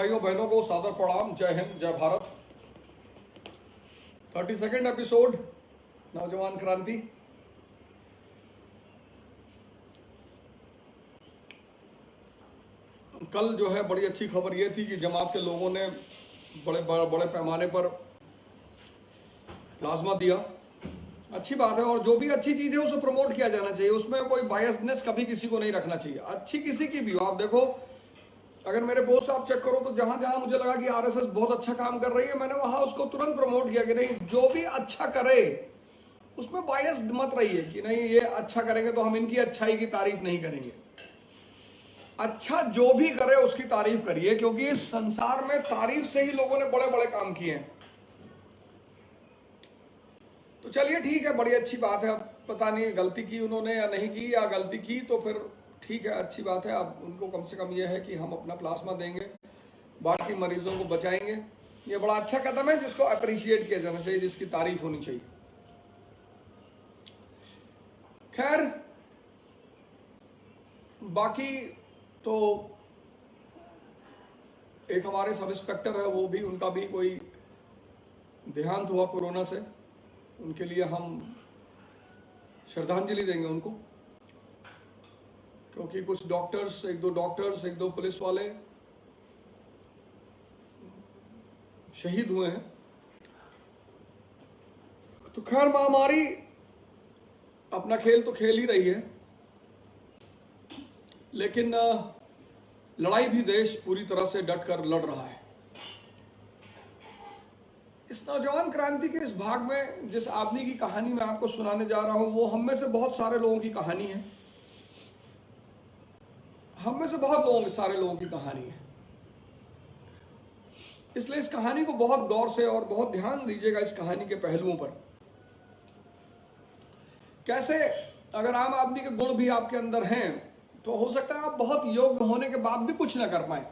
भाइयों बहनों को सादर प्रणाम। जय हिंद, जय भारत। 32nd एपिसोड नौजवान क्रांति। कल जो है बड़ी अच्छी खबर ये थी कि जमात के लोगों ने बड़े पैमाने पर प्लाज्मा दिया। अच्छी बात है, और जो भी अच्छी चीज है उसे प्रमोट किया जाना चाहिए। उसमें कोई बायसनेस कभी किसी को नहीं रखना चाहिए, अच्छी किसी की भी हो। आप देखो, अगर मेरे पोस्ट आप चेक करो तो जहां जहां मुझे लगा कि आरएसएस बहुत अच्छा काम कर रही है, मैंने वहां उसको तुरंत प्रमोट किया कि नहीं, जो भी अच्छा करे उसमें बायस मत रहिए कि नहीं ये अच्छा करेंगे तो हम इनकी अच्छाई की तारीफ नहीं करेंगे। अच्छा जो भी करे उसकी तारीफ करिए, क्योंकि इस संसार में तारीफ से ही लोगों ने बड़े बड़े काम किए हैं। तो चलिए ठीक है, बड़ी अच्छी बात है। अब पता नहीं गलती की उन्होंने या नहीं की, या गलती की तो फिर ठीक है, अच्छी बात है। अब उनको कम से कम यह है कि हम अपना प्लाज्मा देंगे, बाकी मरीजों को बचाएंगे। ये बड़ा अच्छा कदम है जिसको अप्रिशिएट किया जाना चाहिए, जिसकी तारीफ होनी चाहिए। खैर बाकी तो एक हमारे सब इंस्पेक्टर है, वो भी, उनका भी कोई देहांत हुआ कोरोना से। उनके लिए हम श्रद्धांजलि देंगे उनको, क्योंकि कुछ डॉक्टर्स, एक दो पुलिस वाले शहीद हुए हैं। तो खैर महामारी अपना खेल तो खेल ही रही है, लेकिन लड़ाई भी देश पूरी तरह से डट कर लड़ रहा है। इस नौजवान क्रांति के इस भाग में जिस आदमी की कहानी मैं आपको सुनाने जा रहा हूं, वो हम में से बहुत सारे लोगों की कहानी है। हम में से बहुत सारे लोगों की कहानी है। इसलिए इस कहानी को बहुत गौर से और बहुत ध्यान दीजिएगा, इस कहानी के पहलुओं पर। कैसे अगर आम आदमी के गुण भी आपके अंदर हैं तो हो सकता है आप बहुत योग्य होने के बाद भी कुछ ना कर पाए।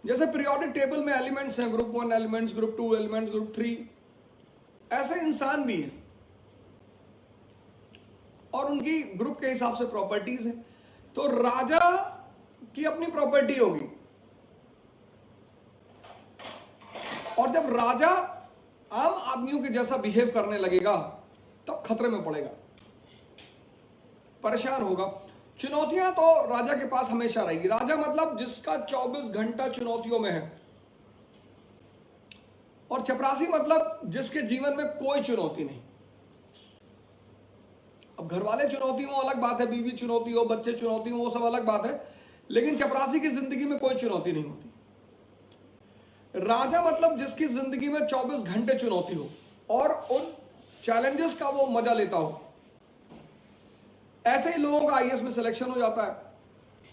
जैसे पीरियोडिक टेबल में एलिमेंट्स हैं, group 1 elements, group 2 elements, group 3, ऐसे इंसान भी हैं और उनकी ग्रुप के हिसाब से प्रॉपर्टीज हैं। तो राजा की अपनी प्रॉपर्टी होगी, और जब राजा आम आदमियों के जैसा बिहेव करने लगेगा तब खतरे में पड़ेगा, परेशान होगा। चुनौतियां तो राजा के पास हमेशा रहेगी। राजा मतलब जिसका 24 घंटा चुनौतियों में है, और चपरासी मतलब जिसके जीवन में कोई चुनौती नहीं। अब घर वाले चुनौती हो अलग बात है, बीवी चुनौती हो, बच्चे चुनौती हो, वो सब अलग बात है, लेकिन चपरासी की जिंदगी में कोई चुनौती नहीं होती। राजा मतलब जिसकी जिंदगी में 24 घंटे चुनौती हो और उन चैलेंजेस का वो मजा लेता हो। ऐसे ही लोगों का आईएएस में सिलेक्शन हो जाता है,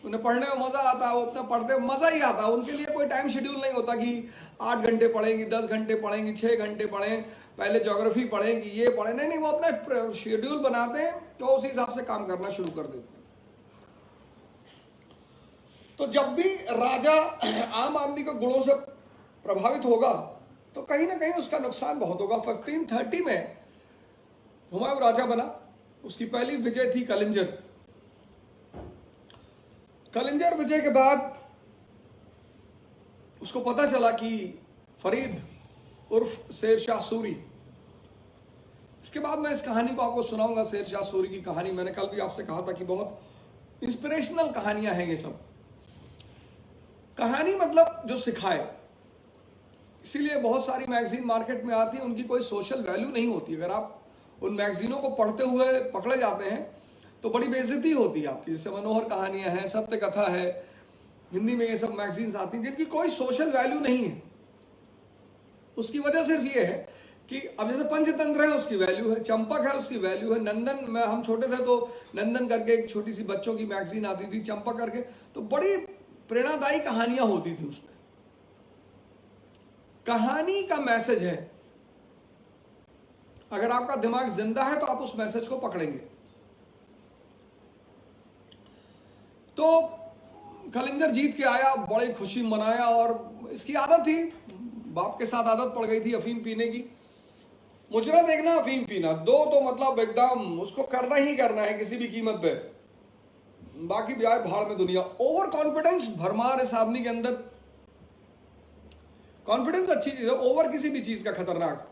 उन्हें पढ़ने में मजा आता है, वो अपना पढ़ते में मजा ही आता है। उनके लिए कोई टाइम शेड्यूल नहीं होता कि 8 घंटे पढ़ेंगी, 10 घंटे पढ़ेंगी, 6 घंटे पढ़ें, पहले ज्योग्राफी पढ़ेंगी, ये पढ़े, नहीं, वो अपना शेड्यूल बनाते हैं तो उसी हिसाब से काम करना शुरू कर देते हैं। तो जब भी राजा आम आदमी के गुणों से प्रभावित होगा तो कहीं ना कहीं उसका नुकसान बहुत होगा। 1530 में हुमायूं राजा बना। उसकी पहली विजय थी कलिंजर। कलिंजर विजय के बाद उसको पता चला कि फरीद उर्फ शेरशाह सूरी, इसके बाद मैं इस कहानी को आपको सुनाऊंगा। शेरशाह सूरी की कहानी मैंने कल भी आपसे कहा था कि बहुत इंस्पिरेशनल कहानियां हैं ये सब। कहानी मतलब जो सिखाए, इसीलिए बहुत सारी मैगजीन मार्केट में आती है, उनकी कोई सोशल वैल्यू नहीं होती। अगर आप उन मैगजीनों को पढ़ते हुए पकड़े जाते हैं तो बड़ी बेइज्जती होती है आपकी। जैसे मनोहर कहानियां हैं, सत्य कथा है, हिंदी में ये सब मैगजीन्स आती हैं जिनकी कोई सोशल वैल्यू नहीं है। उसकी वजह सिर्फ ये है कि अब जैसे पंचतंत्र है उसकी वैल्यू है, चंपक है उसकी वैल्यू है, नंदन में हम छोटे थे तो नंदन करके एक छोटी सी बच्चों की मैगजीन आती थी, चंपक करके, तो बड़ी प्रेरणादायी कहानियां होती थी उसमें। कहानी का मैसेज है, अगर आपका दिमाग जिंदा है तो आप उस मैसेज को पकड़ेंगे। तो कलिंजर जीत के आया, बड़ी खुशी मनाया, और इसकी आदत थी, बाप के साथ आदत पड़ गई थी अफीम पीने की। मुजरा देखना, अफीम पीना, दो तो मतलब एकदम उसको करना ही करना है किसी भी कीमत पे। बाकी भी आए भाड़ में दुनिया। ओवर कॉन्फिडेंस भरमार इस आदमी के अंदर। कॉन्फिडेंस अच्छी चीज है, ओवर किसी भी चीज का खतरनाक।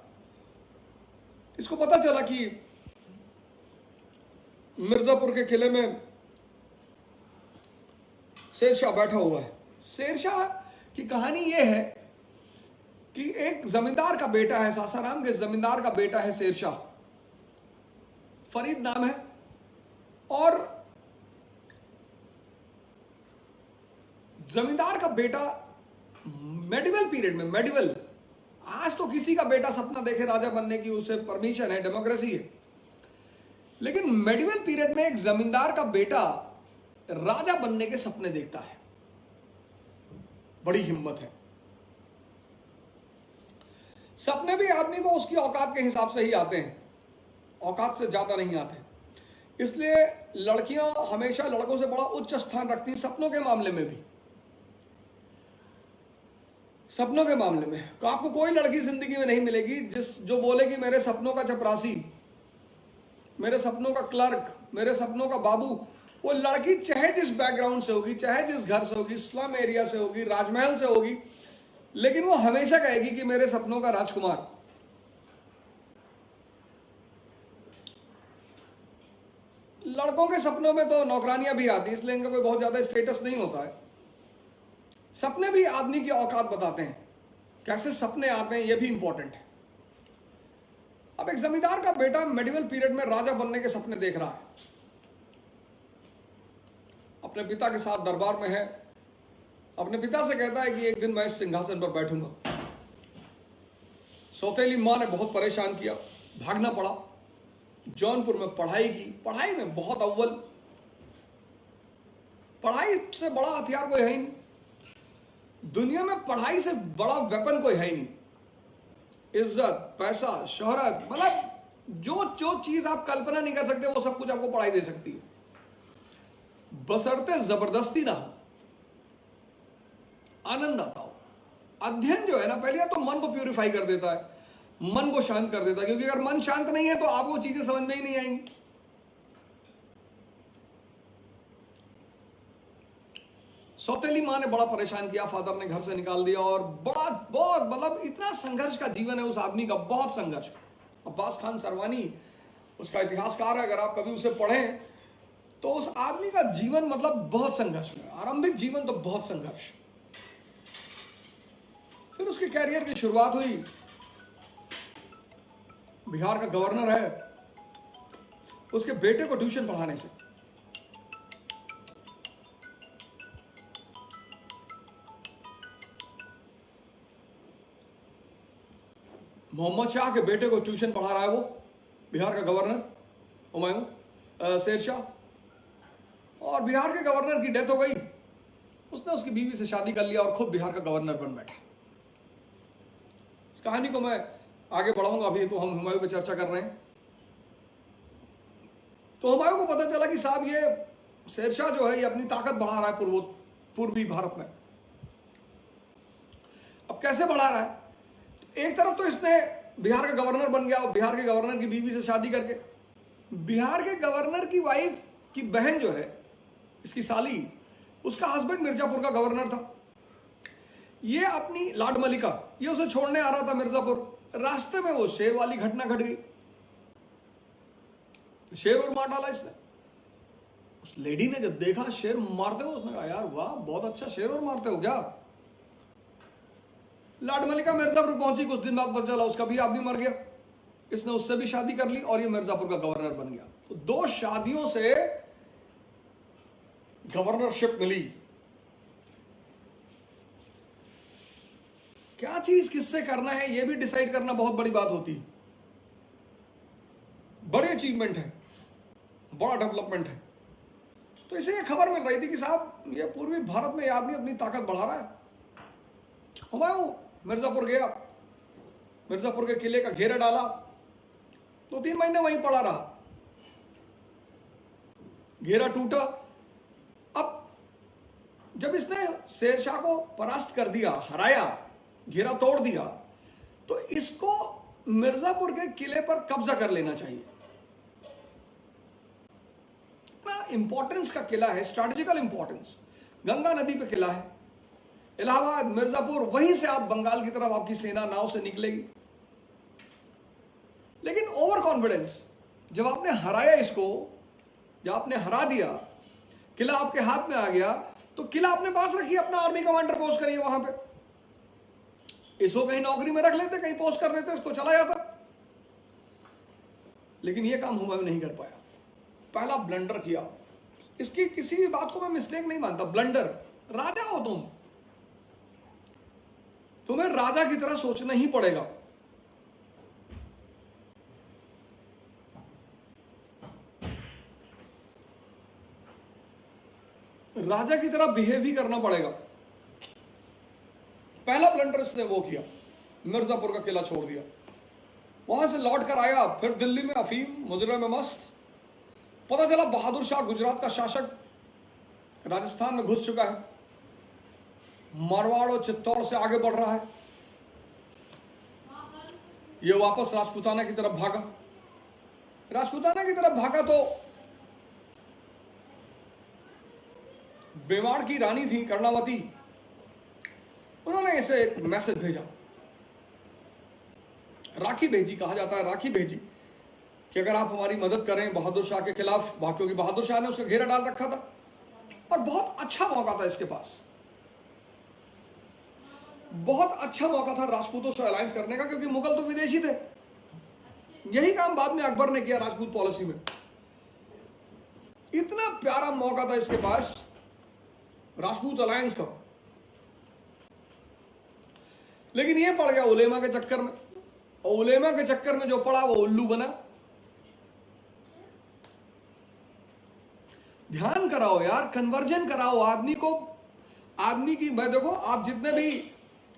इसको पता चला कि मिर्जापुर के किले में शेरशाह बैठा हुआ है। शेरशाह की कहानी यह है कि एक जमींदार का बेटा है, सासाराम के जमींदार का बेटा है शेरशाह, फरीद नाम है। और जमींदार का बेटा मेडिवल पीरियड में, मेडिवल, आज तो किसी का बेटा सपना देखे राजा बनने की उसे परमिशन है, डेमोक्रेसी है, लेकिन मेडिवल पीरियड में एक जमींदार का बेटा राजा बनने के सपने देखता है। बड़ी हिम्मत है। सपने भी आदमी को उसकी औकात के हिसाब से ही आते हैं, औकात से ज्यादा नहीं आते। इसलिए लड़कियां हमेशा लड़कों से बड़ा उच्च स्थान रखती हैं सपनों के मामले में भी। सपनों के मामले में तो आपको कोई लड़की जिंदगी में नहीं मिलेगी जो बोले कि मेरे सपनों का चपरासी, मेरे सपनों का क्लर्क, मेरे सपनों का बाबू। वो लड़की चाहे जिस बैकग्राउंड से होगी, चाहे जिस घर से होगी, स्लम एरिया से होगी, राजमहल से होगी, लेकिन वो हमेशा कहेगी कि मेरे सपनों का राजकुमार। लड़कों के सपनों में तो नौकरानियां भी आती, इसलिए इनका कोई बहुत ज्यादा स्टेटस नहीं होता है। सपने भी आदमी की औकात बताते हैं, कैसे सपने आते हैं यह भी इंपॉर्टेंट है। अब एक जमींदार का बेटा मेडिवल पीरियड में राजा बनने के सपने देख रहा है, अपने पिता के साथ दरबार में है। अपने पिता से कहता है कि एक दिन मैं इस सिंहासन पर बैठूंगा। सौतेली मां ने बहुत परेशान किया, भागना पड़ा। जौनपुर में पढ़ाई की, पढ़ाई में बहुत अव्वल, पढ़ाई से बड़ा हथियार कोई है ही नहीं दुनिया में, पढ़ाई से बड़ा वेपन कोई है ही नहीं। इज्जत, पैसा, शोहरत, मतलब जो चीज आप कल्पना नहीं कर सकते वो सब कुछ आपको पढ़ाई दे सकती है, बशर्ते जबरदस्ती ना हो, आनंद आता हो। अध्ययन जो है ना, पहले तो मन को प्यूरिफाई कर देता है, मन को शांत कर देता है, क्योंकि अगर मन शांत नहीं है तो आपको चीजें समझ में ही नहीं आएंगी। सौतेली मां ने बड़ा परेशान किया, फादर ने घर से निकाल दिया, और बहुत बहुत मतलब इतना संघर्ष का जीवन है उस आदमी का, बहुत संघर्ष। अब्बास खान सरवानी उसका इतिहासकार है, अगर आप कभी उसे पढ़ें तो उस आदमी का जीवन मतलब बहुत संघर्ष में, आरंभिक जीवन तो बहुत संघर्ष। फिर उसके कैरियर की शुरुआत हुई। बिहार का गवर्नर है, उसके बेटे को ट्यूशन पढ़ाने से। मोहम्मद शाह के बेटे को ट्यूशन पढ़ा रहा है वो, बिहार का गवर्नर हुमायूं शेरशाह। और बिहार के गवर्नर की डेथ हो गई, उसने उसकी बीवी से शादी कर लिया और खुद बिहार का गवर्नर बन बैठा। इस कहानी को मैं आगे बढ़ाऊंगा, अभी तो हम हुमायूं पे चर्चा कर रहे हैं। तो हुमायूं को पता चला कि साहब ये शेरशाह जो है ये अपनी ताकत बढ़ा रहा है पूर्वी भारत में। अब कैसे बढ़ा रहा है? एक तरफ तो इसने बिहार का गवर्नर बन गया, और बिहार के गवर्नर की बीवी से शादी करके, बिहार के गवर्नर की वाइफ की बहन जो है, इसकी साली, उसका हस्बैंड मिर्जापुर का गवर्नर था। ये अपनी लाड मलिका, ये उसे छोड़ने आ रहा था मिर्जापुर। रास्ते में वो शेर वाली घटना घट गई, शेर और मार डाला इसने। उस लेडी ने जब देखा शेर मारते हो, उसने कहा यार वाह, बहुत अच्छा, शेर और मारते हो क्या? लाड मलिका मिर्जापुर पहुंची, कुछ दिन बाद पता चला उसका भी आदमी मर गया। इसने उससे भी शादी कर ली और ये मिर्जापुर का गवर्नर बन गया। तो 2 शादियों से गवर्नरशिप मिली। क्या चीज किससे करना है ये भी डिसाइड करना बहुत बड़ी बात होती है। बड़ी अचीवमेंट है, बड़ा डेवलपमेंट है। तो इसे ये खबर मिल रही थी कि साहब ये पूर्वी भारत में ये आदमी अपनी ताकत बढ़ा रहा है। हुमायूं मिर्जापुर गया, मिर्जापुर के किले का घेरा डाला, 2-3 महीने वहीं पड़ा रहा। घेरा टूटा। अब जब इसने शेरशाह को परास्त कर दिया, हराया, घेरा तोड़ दिया, तो इसको मिर्जापुर के किले पर कब्जा कर लेना चाहिए। इंपॉर्टेंस का किला है, स्ट्रैटेजिकल इंपॉर्टेंस, गंगा नदी पे किला है। इलाहाबाद, मिर्जापुर, वहीं से आप बंगाल की तरफ आपकी सेना नाव से निकलेगी। लेकिन ओवर कॉन्फिडेंस, जब आपने हराया इसको, जब आपने हरा दिया, किला आपके हाथ में आ गया, तो किला अपने पास रखिए, अपना आर्मी कमांडर पोस्ट करिए वहां पे। इसको कहीं नौकरी में रख लेते, कहीं पोस्ट कर देते, उसको चला जाता। लेकिन यह काम हुमायूं नहीं कर पाया। पहला ब्लंडर किया। इसकी किसी भी बात को मैं मिस्टेक नहीं मानता, ब्लंडर। राजा हो तुम, तुम्हें राजा की तरह सोचना ही पड़ेगा। राजा की तरह बिहेव ही करना पड़ेगा। पहला ब्लंडर इसने वो किया, मिर्जापुर का किला छोड़ दिया। वहां से लौट कर आया, फिर दिल्ली में अफीम मुजरे में मस्त। पता चला बहादुर शाह गुजरात का शासक राजस्थान में घुस चुका है, मारवाड़ और चित्तौड़ से आगे बढ़ रहा है। ये वापस राजपूताना की तरफ भागा। राजपूताना की तरफ भागा तो मेवाड़ की रानी थी कर्णावती, उन्होंने इसे एक मैसेज भेजा, राखी भेजी, कहा जाता है राखी भेजी, कि अगर आप हमारी मदद करें बहादुर शाह के खिलाफ, क्योंकि बहादुर शाह ने उसका घेरा डाल रखा था और बहुत अच्छा मौका था इसके पास, बहुत अच्छा मौका था राजपूतों से अलायंस करने का, क्योंकि मुगल तो विदेशी थे। यही काम बाद में अकबर ने किया राजपूत पॉलिसी में। इतना प्यारा मौका था इसके पास राजपूत अलायंस का, लेकिन ये पड़ गया उलेमा के चक्कर में, और उलेमा के चक्कर में जो पड़ा वो उल्लू बना। ध्यान कराओ यार, कन्वर्जन कराओ आदमी को, आदमी की। मैं देखो, आप जितने भी,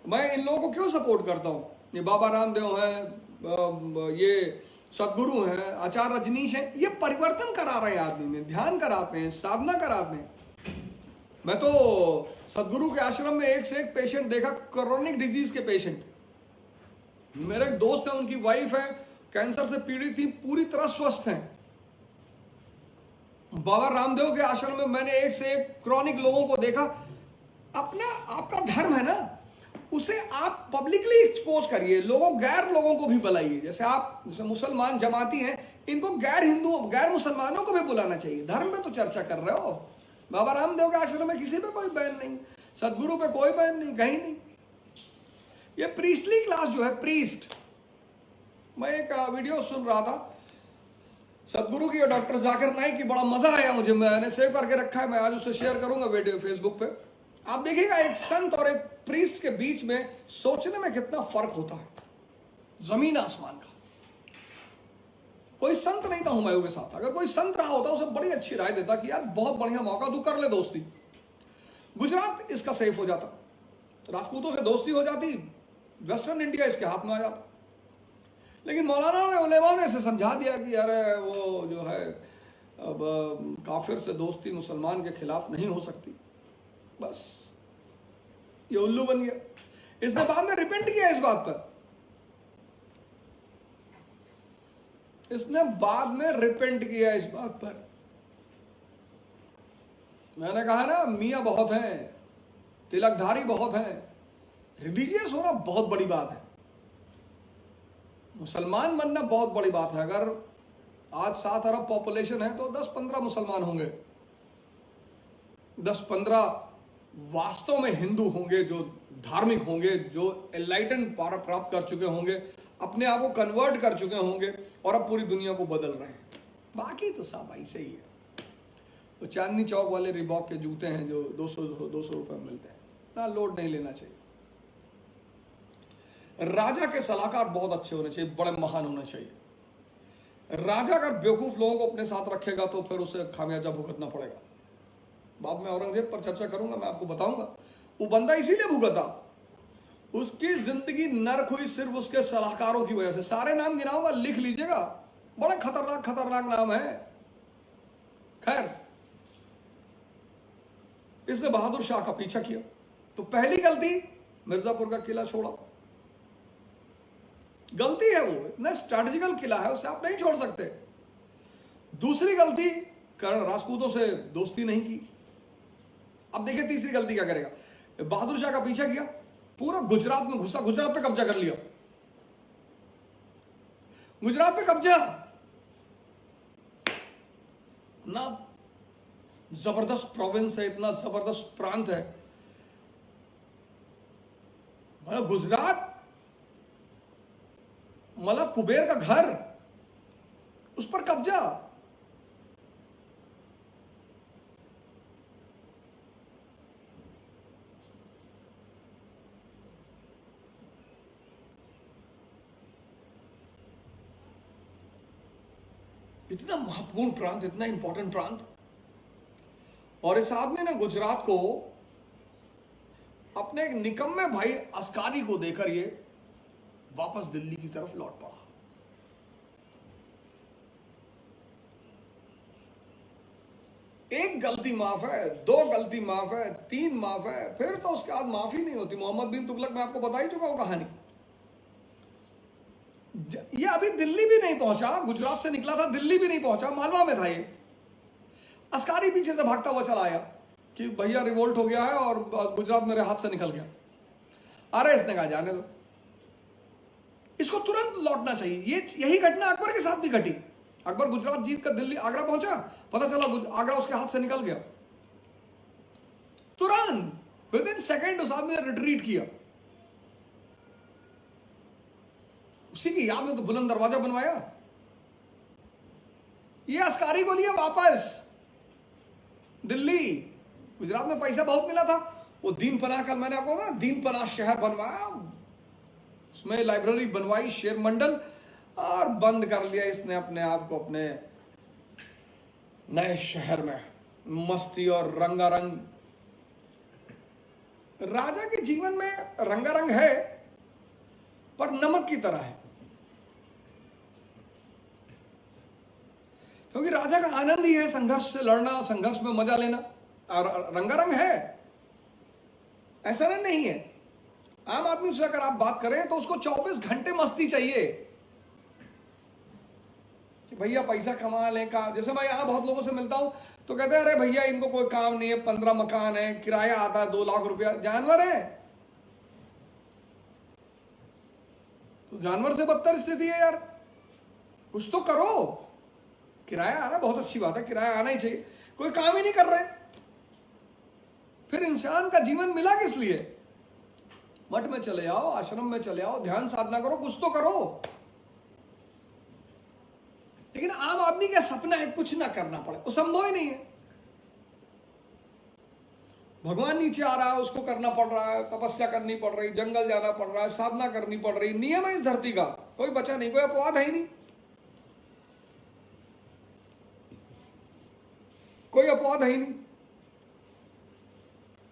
मैं इन लोगों को क्यों सपोर्ट करता हूं, ये बाबा रामदेव हैं, ये सदगुरु हैं, आचार्य रजनीश हैं, ये परिवर्तन करा रहे हैं आदमी में, ध्यान कराते हैं, साधना कराते हैं। मैं तो सदगुरु के आश्रम में एक से एक पेशेंट देखा, क्रोनिक डिजीज के पेशेंट। मेरे एक दोस्त है, उनकी वाइफ है, कैंसर से पीड़ित थी, पूरी तरह स्वस्थ हैं। बाबा रामदेव के आश्रम में मैंने एक से एक क्रॉनिक लोगों को देखा। अपना, आपका धर्म है ना, उसे आप पब्लिकली एक्सपोज करिए, गैर लोगों को भी बुलाइए। जैसे आप, जैसे मुसलमान जमाती हैं, इनको गैर हिंदू, गैर मुसलमानों को भी बुलाना चाहिए। धर्म पे तो चर्चा कर रहे हो। बाबा रामदेव के आश्रम में किसी पे कोई बैन नहीं, सदगुरु पे कोई बैन नहीं, कहीं नहीं। ये प्रीस्टली क्लास जो है, प्रीस्ट, मैं एक वीडियो सुन रहा था सदगुरु की और डॉक्टर जाकिर नाइक की, बड़ा मजा आया मुझे, मैंने सेव करके रखा है, मैं आज उसे शेयर करूंगा वीडियो फेसबुक पे। आप देखिएगा एक संत और एक प्रीस्ट के बीच में सोचने में कितना फर्क होता है, जमीन आसमान का। कोई संत नहीं था हुमायूं के साथ, अगर कोई संत रहा होता उसे बड़ी अच्छी राय देता कि यार बहुत बढ़िया मौका, तू कर ले दोस्ती। गुजरात इसका सेफ हो जाता, राजपूतों से दोस्ती हो जाती, वेस्टर्न इंडिया इसके हाथ में आ जाता। लेकिन मौलाना ने, उलेमा ने इसे समझा दिया कि अरे वो जो है, अब काफिर से दोस्ती मुसलमान के खिलाफ नहीं हो सकती, बस ये उल्लू बन गया। इसने बाद में रिपेंट किया इस बात पर, इसने बाद में रिपेंट किया इस बात पर। मैंने कहा ना, मियां बहुत हैं, तिलकधारी बहुत हैं, रिलीजियस होना बहुत बड़ी बात है, मुसलमान बनना बहुत बड़ी बात है। अगर आज 7 अरब पॉपुलेशन है तो 10-15 मुसलमान होंगे, 10-15 वास्तव में हिंदू होंगे, जो धार्मिक होंगे, जो एनलाइटन प्राप्त कर चुके होंगे, अपने आप को कन्वर्ट कर चुके होंगे और अब पूरी दुनिया को बदल रहे हैं। बाकी तो सब ऐसे ही है। तो चांदनी चौक वाले रिबॉक के जूते हैं जो 200 रुपए में मिलते हैं, ना लोड नहीं लेना चाहिए। राजा के सलाहकार बहुत अच्छे होने चाहिए, बड़े महान होने चाहिए। राजा अगर बेवकूफ लोगों को अपने साथ रखेगा तो फिर उसे खामियाजा भुगतना पड़ेगा। बाद में औरंगजेब पर चर्चा करूंगा, मैं आपको बताऊंगा वो बंदा इसीलिए भुगता, उसकी जिंदगी नरक हुई सिर्फ उसके सलाहकारों की वजह से। सारे नाम गिनाऊंगा, लिख लीजिएगा, बड़े खतरनाक खतरनाक नाम है। खैर, इसने बहादुर शाह का पीछा किया, तो पहली गलती मिर्जापुर का किला छोड़ा, गलती है वो, इतना स्ट्रैटेजिकल किला है, उसे आप नहीं छोड़ सकते। दूसरी गलती, कारण राजपूतों से दोस्ती नहीं की। अब देखिए तीसरी गलती क्या करेगा, बहादुर शाह का पीछा किया, पूरा गुजरात में घुसा, गुजरात पे कब्जा कर लिया। गुजरात पे कब्जा ना, जबरदस्त प्रोविंस है, इतना जबरदस्त प्रांत है, मतलब गुजरात, मतलब कुबेर का घर, उस पर कब्जा। इतना महत्वपूर्ण प्रांत, इतना इंपॉर्टेंट प्रांत, और इस आदमी ने गुजरात को अपने एक निकम्मे भाई अस्कारी को देकर ये वापस दिल्ली की तरफ लौट पड़ा। एक गलती माफ है, दो गलती माफ है, तीन माफ है, फिर तो उसके बाद माफी नहीं होती। मोहम्मद बिन तुगलक मैं आपको बता ही चुका हूं कहानी। ये अभी दिल्ली भी नहीं पहुंचा, गुजरात से निकला था, दिल्ली भी नहीं पहुंचा, मालवा में था ये। अस्कारी पीछे से भागता हुआ चला आया कि भैया रिवोल्ट हो गया है और गुजरात मेरे हाथ से निकल गया। अरे इसने कहा जाने दो, इसको तुरंत लौटना चाहिए। ये यही घटना अकबर के साथ भी घटी। अकबर गुजरात जीत कर दिल्ली आगरा पहुंचा, पता चला आगरा उसके हाथ से निकल गया। तुरंत विद इन सेकेंड उस आदमी ने रिट्रीट किया। उसी की याद में तो बुलंद दरवाजा बनवाया। ये अस्कारी को लिया वापस दिल्ली। गुजरात में पैसा बहुत मिला था, वो दीन पनाह, कल मैंने आपको कहा दीन पनाह शहर बनवाया, उसमें लाइब्रेरी बनवाई, शेर मंडल, और बंद कर लिया इसने अपने आप को अपने नए शहर में। मस्ती और रंगारंग। राजा के जीवन में रंगारंग है, पर नमक की तरह है, क्योंकि राजा का आनंद ही है संघर्ष से लड़ना, संघर्ष में मजा लेना, और रंगारंग है, ऐसा नहीं है। आम आदमी से अगर आप बात करें तो उसको 24 घंटे मस्ती चाहिए कि भैया पैसा कमा ले का। जैसे मैं यहां बहुत लोगों से मिलता हूं तो कहते हैं अरे भैया इनको कोई काम नहीं है, 15 मकान है, किराया आता है 2 लाख रुपया। जानवर है तो जानवर से बदतर स्थिति है यार, कुछ तो करो। किराया आ रहा है, बहुत अच्छी बात है, किराया आना ही चाहिए, कोई काम ही नहीं कर रहे, फिर इंसान का जीवन मिला किस लिए? मठ में चले आओ, आश्रम में चले आओ, ध्यान साधना करो, कुछ तो करो। लेकिन आम आदमी का सपना है कुछ ना करना पड़े, वो संभव ही नहीं है। भगवान नीचे आ रहा है, उसको करना पड़ रहा है, तपस्या करनी पड़ रही, जंगल जाना पड़ रहा है, साधना करनी पड़ रही, नियम है इस धरती का, कोई बचा नहीं, कोई अपवाद है ही नहीं, कोई अपवाद है ही नहीं,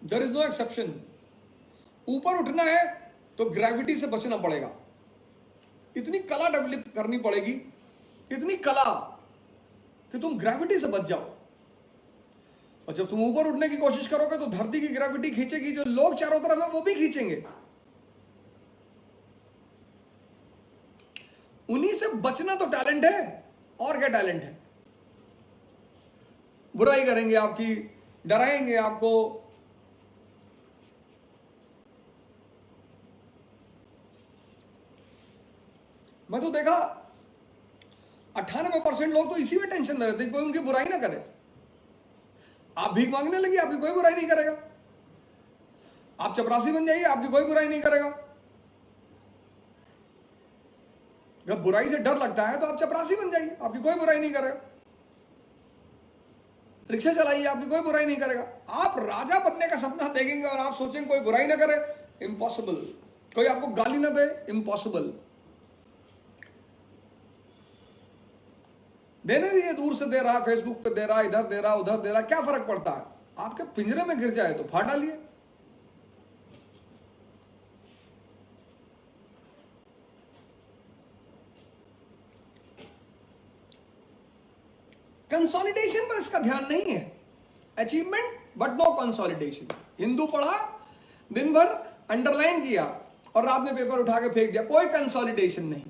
देयर इज नो एक्सेप्शन। ऊपर उठना है तो ग्रेविटी से बचना पड़ेगा, इतनी कला डेवलप करनी पड़ेगी, इतनी कला कि तुम ग्रेविटी से बच जाओ। और जब तुम ऊपर उठने की कोशिश करोगे तो धरती की ग्रेविटी खींचेगी, जो लोग चारों तरफ है वो भी खींचेंगे। उन्हीं से बचना तो टैलेंट है, और क्या टैलेंट है? बुराई करेंगे आपकी, डराएंगे आपको, मैं तो देखा 98% लोग तो इसी में टेंशन में रहते, कोई उनकी बुराई ना करे। आप भीख मांगने लगी, आपकी कोई बुराई नहीं करेगा। आप चपरासी बन जाइए, आपकी कोई बुराई नहीं करेगा। जब बुराई से डर लगता है तो आप चपरासी बन जाइए, आपकी कोई बुराई नहीं करेगा। रिक्शा चलाइए, आपकी कोई बुराई नहीं करेगा। आप राजा बनने का सपना देखेंगे और आप सोचेंगे कोई बुराई ना करे, इम्पॉसिबल। कोई आपको गाली ना दे, इम्पॉसिबल। देने दीजिए, दूर से दे रहा, फेसबुक पे दे रहा, इधर दे रहा, उधर दे रहा, क्या फर्क पड़ता है? आपके पिंजरे में गिर जाए तो फाड़ डालिए। कंसोलिडेशन पर इसका ध्यान नहीं है, achievement but no consolidation. Hindu पढ़ा, दिन भर अंडरलाइन किया और रात में पेपर उठा के फेंक दिया, कोई कंसोलिडेशन नहीं।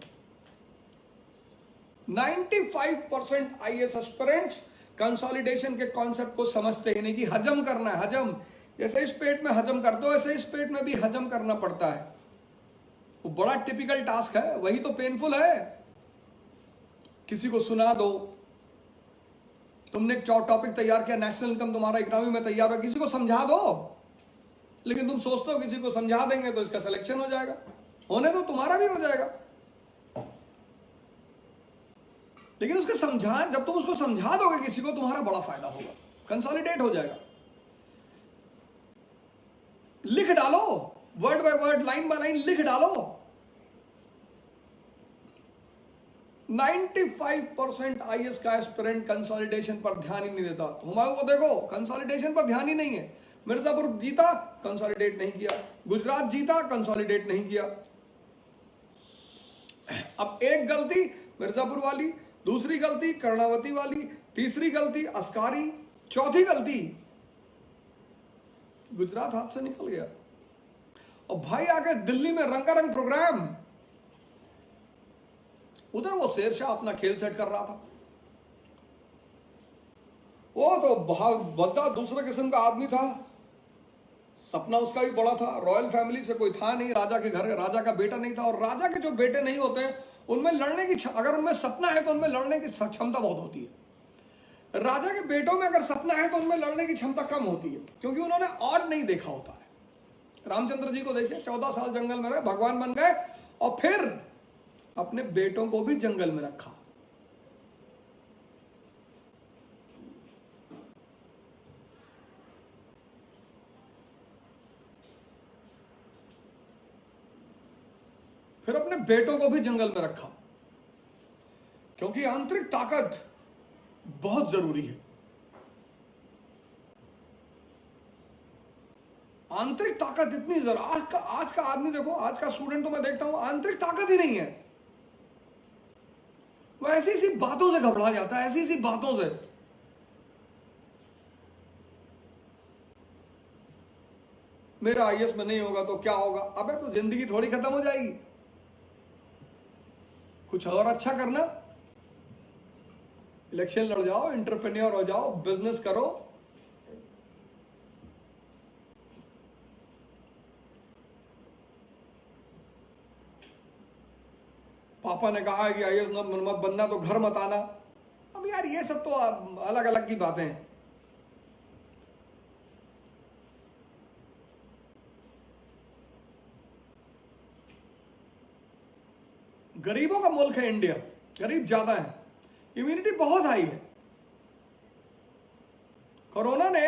95% IAS एस्पिरेंट्स कंसोलिडेशन के कॉन्सेप्ट को समझते ही नहीं कि हजम करना है, हजम। जैसे इस पेट में हजम कर दो, ऐसे इस पेट में भी हजम करना पड़ता है। वो बड़ा टिपिकल टास्क है, वही तो पेनफुल है। किसी को सुना दो, तुमने एक टॉपिक तैयार किया, नेशनल इनकम तुम्हारा इकोनॉमी में तैयार हो, किसी को समझा दो। लेकिन तुम सोचते हो किसी को समझा देंगे तो इसका सिलेक्शन हो जाएगा, होने तो तुम्हारा भी हो जाएगा। लेकिन उसके जब तुम उसको समझा दोगे किसी को, तुम्हारा बड़ा फायदा होगा, कंसोलिडेट हो जाएगा। लिख डालो, word by word, line by line लिख डालो। 95% आईएएस का एस्पिरेंट कंसोलिडेशन पर ध्यान ही नहीं देता। हुमायूं को देखो, कंसोलिडेशन पर ध्यान ही नहीं है। मिर्जापुर जीता, कंसोलिडेट नहीं किया। गुजरात जीता, कंसोलिडेट नहीं किया। अब एक गलती मिर्जापुर वाली, दूसरी गलती कर्णावती वाली, तीसरी गलती अस्कारी, चौथी गलती गुजरात हाथ से निकल गया। और भाई आके दिल्ली में रंगारंग प्रोग्राम, उधर वो शेरशाह अपना खेल सेट कर रहा था। वो तो बद्दा दूसरे किस्म का आदमी था, सपना उसका भी बड़ा था। रॉयल फैमिली से कोई था नहीं, राजा के घर राजा का बेटा नहीं था। और राजा के जो बेटे नहीं होते उनमें लड़ने की, अगर उनमें सपना है तो उनमें लड़ने की क्षमता बहुत होती है। राजा के बेटों में अगर सपना है तो उनमें लड़ने की क्षमता कम होती है, क्योंकि उन्होंने ऑड नहीं देखा होता है। रामचंद्र जी को देखिए, 14 साल जंगल में रहे, भगवान बन गए और फिर अपने बेटों को भी जंगल में रखा। फिर अपने बेटों को भी जंगल में रखा, क्योंकि आंतरिक ताकत बहुत जरूरी है। आंतरिक ताकत इतनी जरूरी। आज का आदमी देखो, आज का स्टूडेंट तो मैं देखता हूं, आंतरिक ताकत ही नहीं है। वो ऐसी ऐसी बातों से घबरा जाता है, ऐसी ऐसी बातों से। मेरा आईएएस में नहीं होगा तो क्या होगा? अबे तो जिंदगी थोड़ी खत्म हो जाएगी, कुछ और अच्छा करना। इलेक्शन लड़ जाओ, एंटरप्रेन्योर हो जाओ, बिजनेस करो। पापा ने कहा है कि आईएएस मत बनना तो घर मत आना। अब यार ये सब तो अलग अलग की बातें हैं। गरीबों का मुल्क है इंडिया, गरीब ज्यादा है, इम्यूनिटी बहुत हाई है। कोरोना ने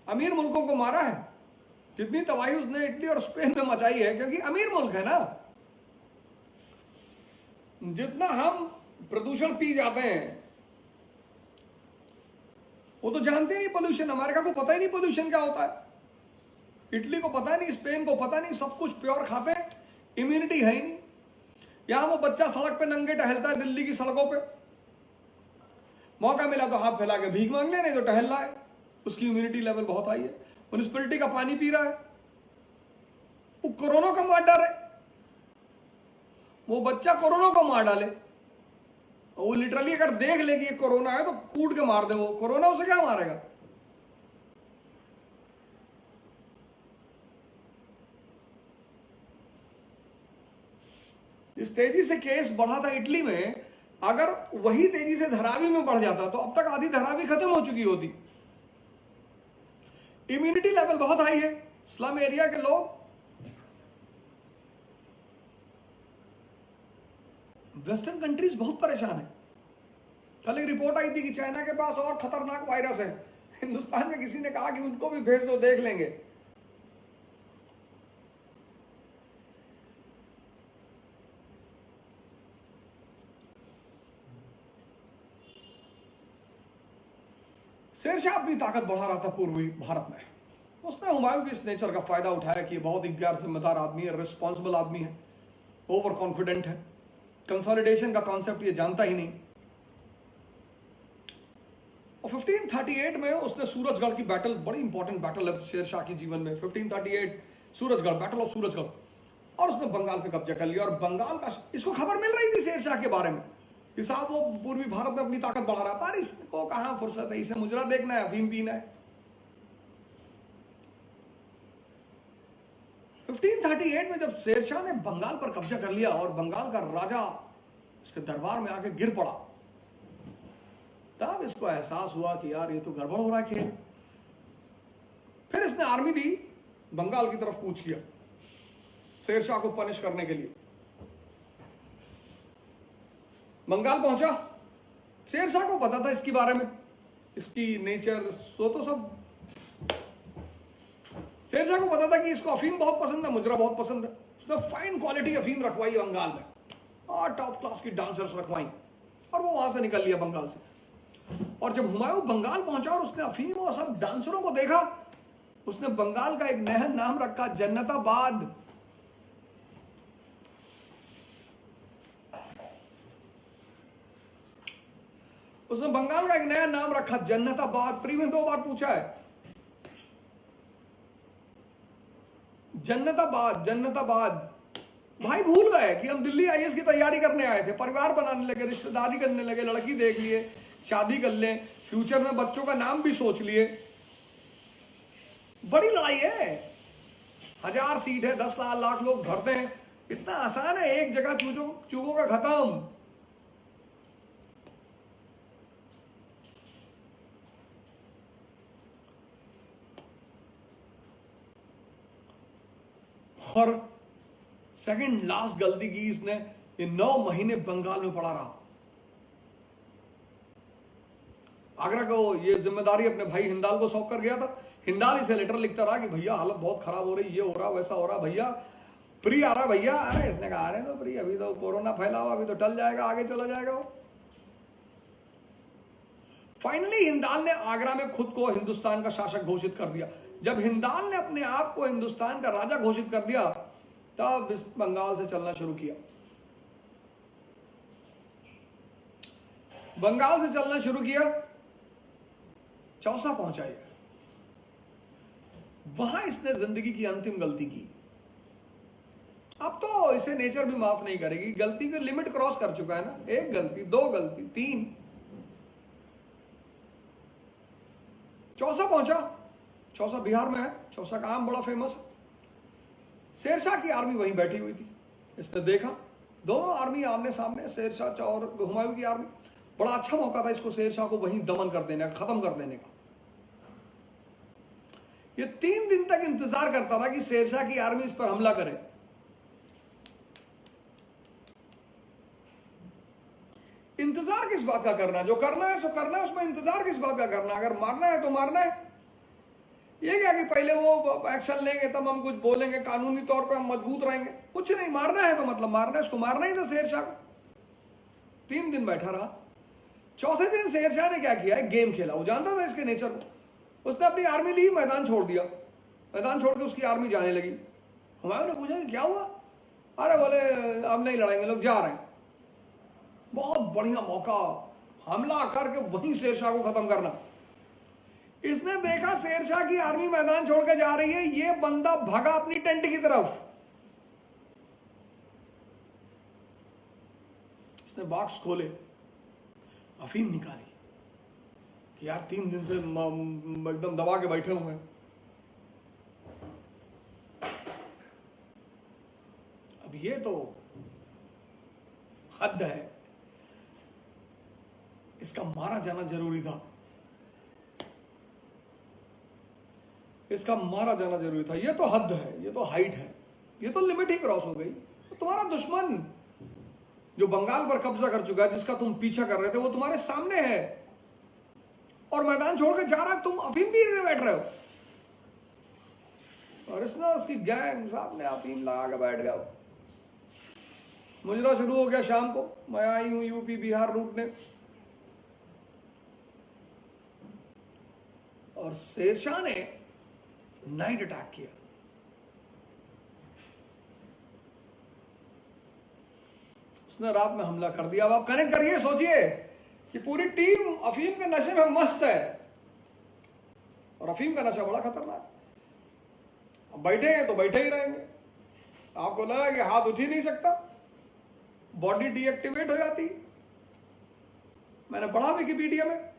अमीर मुल्कों को मारा है। जितनी तबाही उसने इटली और स्पेन में मचाई है, क्योंकि अमीर मुल्क है ना। जितना हम प्रदूषण पी जाते हैं, वो तो जानते नहीं पोल्यूशन। अमेरिका को पता ही नहीं पोल्यूशन क्या होता है, इटली को पता नहीं, स्पेन को पता नहीं, सब कुछ प्योर खाते हैं, इम्यूनिटी है ही नहीं। यहां वो बच्चा सड़क पे नंगे टहलता है, दिल्ली की सड़कों पे, मौका मिला तो हाथ फैला के भीख मांग ले, नहीं तो टहल रहा है, उसकी इम्यूनिटी लेवल बहुत हाई है। म्युनिसिपैलिटी का पानी पी रहा है, वो कोरोना का मार डाले, वो बच्चा कोरोना को मार डाले। वो लिटरली अगर देख ले कि ये कोरोना है तो कूद के मार दे, वो कोरोना उसे क्या मारेगा? इस तेजी से केस बढ़ा था इटली में, अगर वही तेजी से धारावी में बढ़ जाता तो अब तक आधी धारावी खत्म हो चुकी होती। इम्यूनिटी लेवल बहुत हाई है, स्लम एरिया के लोग। वेस्टर्न कंट्रीज बहुत परेशान है। कल एक रिपोर्ट आई थी कि चाइना के पास और खतरनाक वायरस है, हिंदुस्तान में किसी ने कहा कि उनको भी भेज दो, देख लेंगे। शेरशाह अपनी ताकत बढ़ा रहा था पूर्वी भारत में। उसने हुमायूं के इस नेचर का फायदा उठाया कि बहुत ही गैर जिम्मेदार आदमी है, रिस्पॉन्सिबल आदमी है, ओवर कॉन्फिडेंट है, कंसोलिडेशन का कॉन्सेप्ट ये जानता ही नहीं। और 1538 में उसने सूरजगढ़ की बैटल, बड़ी इंपॉर्टेंट बैटल है शेरशाह के जीवन में, 1538 सूरजगढ़, बैटल ऑफ सूरजगढ़, और उसने बंगाल पे कब्जा कर लिया। और बंगाल का, इसको खबर मिल रही थी शेरशाह के बारे में, कि साहब वो पूर्वी भारत में अपनी ताकत बढ़ा रहा है, पर इसको कहां फुर्सत है, इसे मुजरा देखना है, अफीम पीना है। 1538 में जब शेरशाह ने बंगाल पर कब्जा कर लिया और बंगाल का राजा उसके दरबार में आके गिर पड़ा, तब इसको एहसास हुआ कि यार ये तो गड़बड़ हो रहा है खेल। फिर इसने आर्मी दी, बंगाल की तरफ कूच किया शेरशाह को पनिश करने के लिए। बंगाल पहुंचा, शेरशाह को पता था इसके बारे में, इसकी नेचर तो सब शेरशाह को पता था कि इसको अफीम बहुत पसंद है, मुजरा बहुत पसंद है। उसने फाइन क्वालिटी अफीम रखवाई बंगाल में और टॉप क्लास की डांसर्स रखवाई, और वो वहां से निकल लिया बंगाल से। और जब हुमायूं बंगाल पहुंचा और उसने अफीम और सब डांसरों को देखा, उसने बंगाल का एक नहर नाम रखा जन्नताबाद। उसने बंगाल का एक नया नाम रखा जन्नताबाद। प्री में 2 बार पूछा है जन्नताबाद जन्नताबाद। भाई भूल गए कि हम दिल्ली आईएएस की तैयारी करने आए थे, परिवार बनाने लगे, रिश्तेदारी करने लगे, लड़की देख लिए, शादी कर ले, फ्यूचर में बच्चों का नाम भी सोच लिए। बड़ी लड़ाई है, 1000 सीट है, 10 लाख लोग भरते हैं, इतना आसान है एक जगह चूगों का खत्म। और सेकंड लास्ट गलती की इसने, ये 9 महीने बंगाल में पड़ा रहा। आगरा को ये जिम्मेदारी अपने भाई हिंदाल को सौंप कर गया था। हिंदाल इसे लेटर लिखता रहा कि भैया हालत बहुत खराब हो रही, ये हो रहा वैसा हो रहा, भैया प्री आ रहा भैया। अरे इसने कहा अरे तो प्री, अभी तो कोरोना फैला हुआ, अभी तो टल जाएगा, आगे चला जाएगा वो। फाइनली हिंदाल ने आगरा में खुद को हिंदुस्तान का शासक घोषित कर दिया। जब हिंदाल ने अपने आप को हिंदुस्तान का राजा घोषित कर दिया, तब इस बंगाल से चलना शुरू किया। बंगाल से चलना शुरू किया, चौसा पहुंचा ये। वहां इसने जिंदगी की अंतिम गलती की। अब तो इसे नेचर भी माफ नहीं करेगी, गलती की लिमिट क्रॉस कर चुका है ना। 1 गलती, 2 गलती, 3। चौसा पहुंचा। चौसा बिहार में है, चौसा का आम बड़ा फेमस है। शेरशाह की आर्मी वहीं बैठी हुई थी। इसने देखा दोनों आर्मी आमने सामने, शेरशाह और हुमायूं की आर्मी। बड़ा अच्छा मौका था इसको शेरशाह को वहीं दमन कर देने का, खत्म कर देने का। ये 3 दिन तक इंतजार करता था कि शेरशाह की आर्मी इस पर हमला करे। इंतजार किस बात का करना, जो करना है सो करना है, उसमें इंतजार किस बात का करना। अगर मारना है तो मारना है। ये क्या कि पहले वो एक्शन लेंगे तब हम कुछ बोलेंगे, कानूनी तौर पे हम मजबूत रहेंगे, कुछ नहीं। मारना है तो मतलब मारना है, उसको मारना ही था शेरशाह को। 3 दिन बैठा रहा। चौथे दिन शेरशाह ने क्या किया, एक गेम खेला। वो जानता था इसके नेचर को। उसने अपनी आर्मी ली, मैदान छोड़ दिया। मैदान छोड़ के उसकी आर्मी जाने लगी। हुमायूं ने पूछा कि क्या हुआ? अरे बोले अब नहीं लड़ेंगे, लोग जा रहे हैं। बहुत बढ़िया मौका, हमला करके वहीं शेरशाह को खत्म करना। इसने देखा शेरशाह की आर्मी मैदान छोड़ के जा रही है, ये बंदा भागा अपनी टेंट की तरफ। इसने बॉक्स खोले, अफीम निकाली कि यार 3 दिन से एकदम दबा के बैठे हुए हैं। अब ये तो हद है, इसका मारा जाना जरूरी था। इसका मारा जाना जरूरी था। ये तो हद है, ये तो हाइट है, ये तो लिमिट ही क्रॉस हो गई। तो तुम्हारा दुश्मन जो बंगाल पर कब्जा कर चुका है, जिसका तुम पीछा कर रहे थे, वो तुम्हारे सामने है और मैदान छोड़ के जा रहा है, तुम अफीम पी के बैठ रहे हो। और इसने उसकी गैंग सामने अफीम लगा के बैठ गया। मुजरा शुरू हो गया शाम को। मैं आई हूं यूपी बिहार रूट ने, और शेरशाह ने नाइट अटैक किया। उसने रात में हमला कर दिया। अब आप कनेक्ट करिए, सोचिए कि पूरी टीम अफीम के नशे में मस्त है, और अफीम का नशा बड़ा खतरनाक। अब बैठे हैं तो बैठे ही रहेंगे। आपको लगा कि हाथ उठ ही नहीं सकता, बॉडी डीएक्टिवेट हो जाती। मैंने पढ़ा विकिपीडिया में।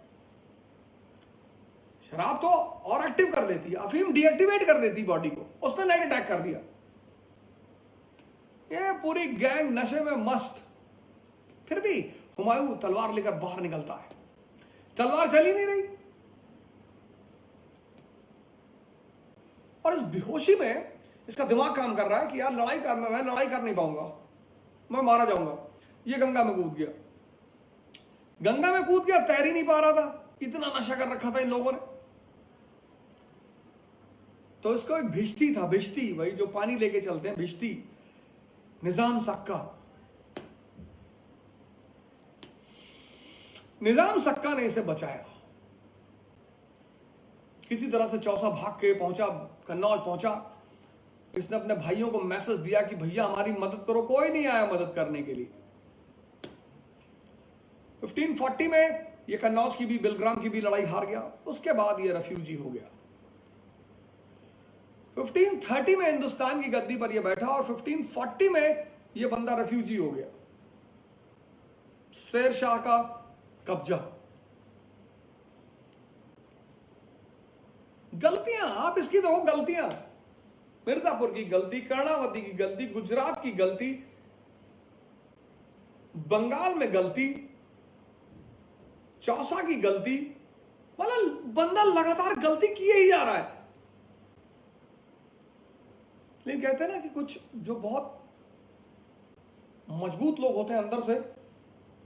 शराब तो और एक्टिव कर देती है, अफीम डीएक्टिवेट कर देती बॉडी को, उसने नाइट अटैक कर दिया। ये पूरी गैंग नशे में मस्त, फिर भी हुमायूं तलवार लेकर बाहर निकलता है। तलवार चली नहीं रही, और इस बेहोशी में इसका दिमाग काम कर रहा है कि यार मैं लड़ाई कर नहीं पाऊंगा, मैं मारा जाऊंगा। ये गंगा में कूद गया। तैर ही नहीं पा रहा था, इतना नशा कर रखा था इन लोगों ने। तो इसको एक भिश्ती था, भिश्ती, वही जो पानी लेके चलते हैं, भिश्ती, निजाम सक्का ने इसे बचाया। किसी तरह से चौसा भाग के पहुंचा, कन्नौज पहुंचा। इसने अपने भाइयों को मैसेज दिया कि भैया हमारी मदद करो, कोई नहीं आया मदद करने के लिए। 1540 में ये कन्नौज की भी, बिलग्राम की भी लड़ाई हार गया। उसके बाद ये रेफ्यूजी हो गया। 1530 में हिंदुस्तान की गद्दी पर ये बैठा, और 1540 में ये बंदा रेफ्यूजी हो गया। शेर शाह का कब्जा। गलतियां आप इसकी देखो, गलतियां मिर्जापुर की गलती, कर्णावती की गलती, गुजरात की गलती, बंगाल में गलती, चौसा की गलती। मतलब बंदा लगातार गलती किए ही जा रहा है। लेकिन कहते हैं ना कि कुछ जो बहुत मजबूत लोग होते हैं अंदर से,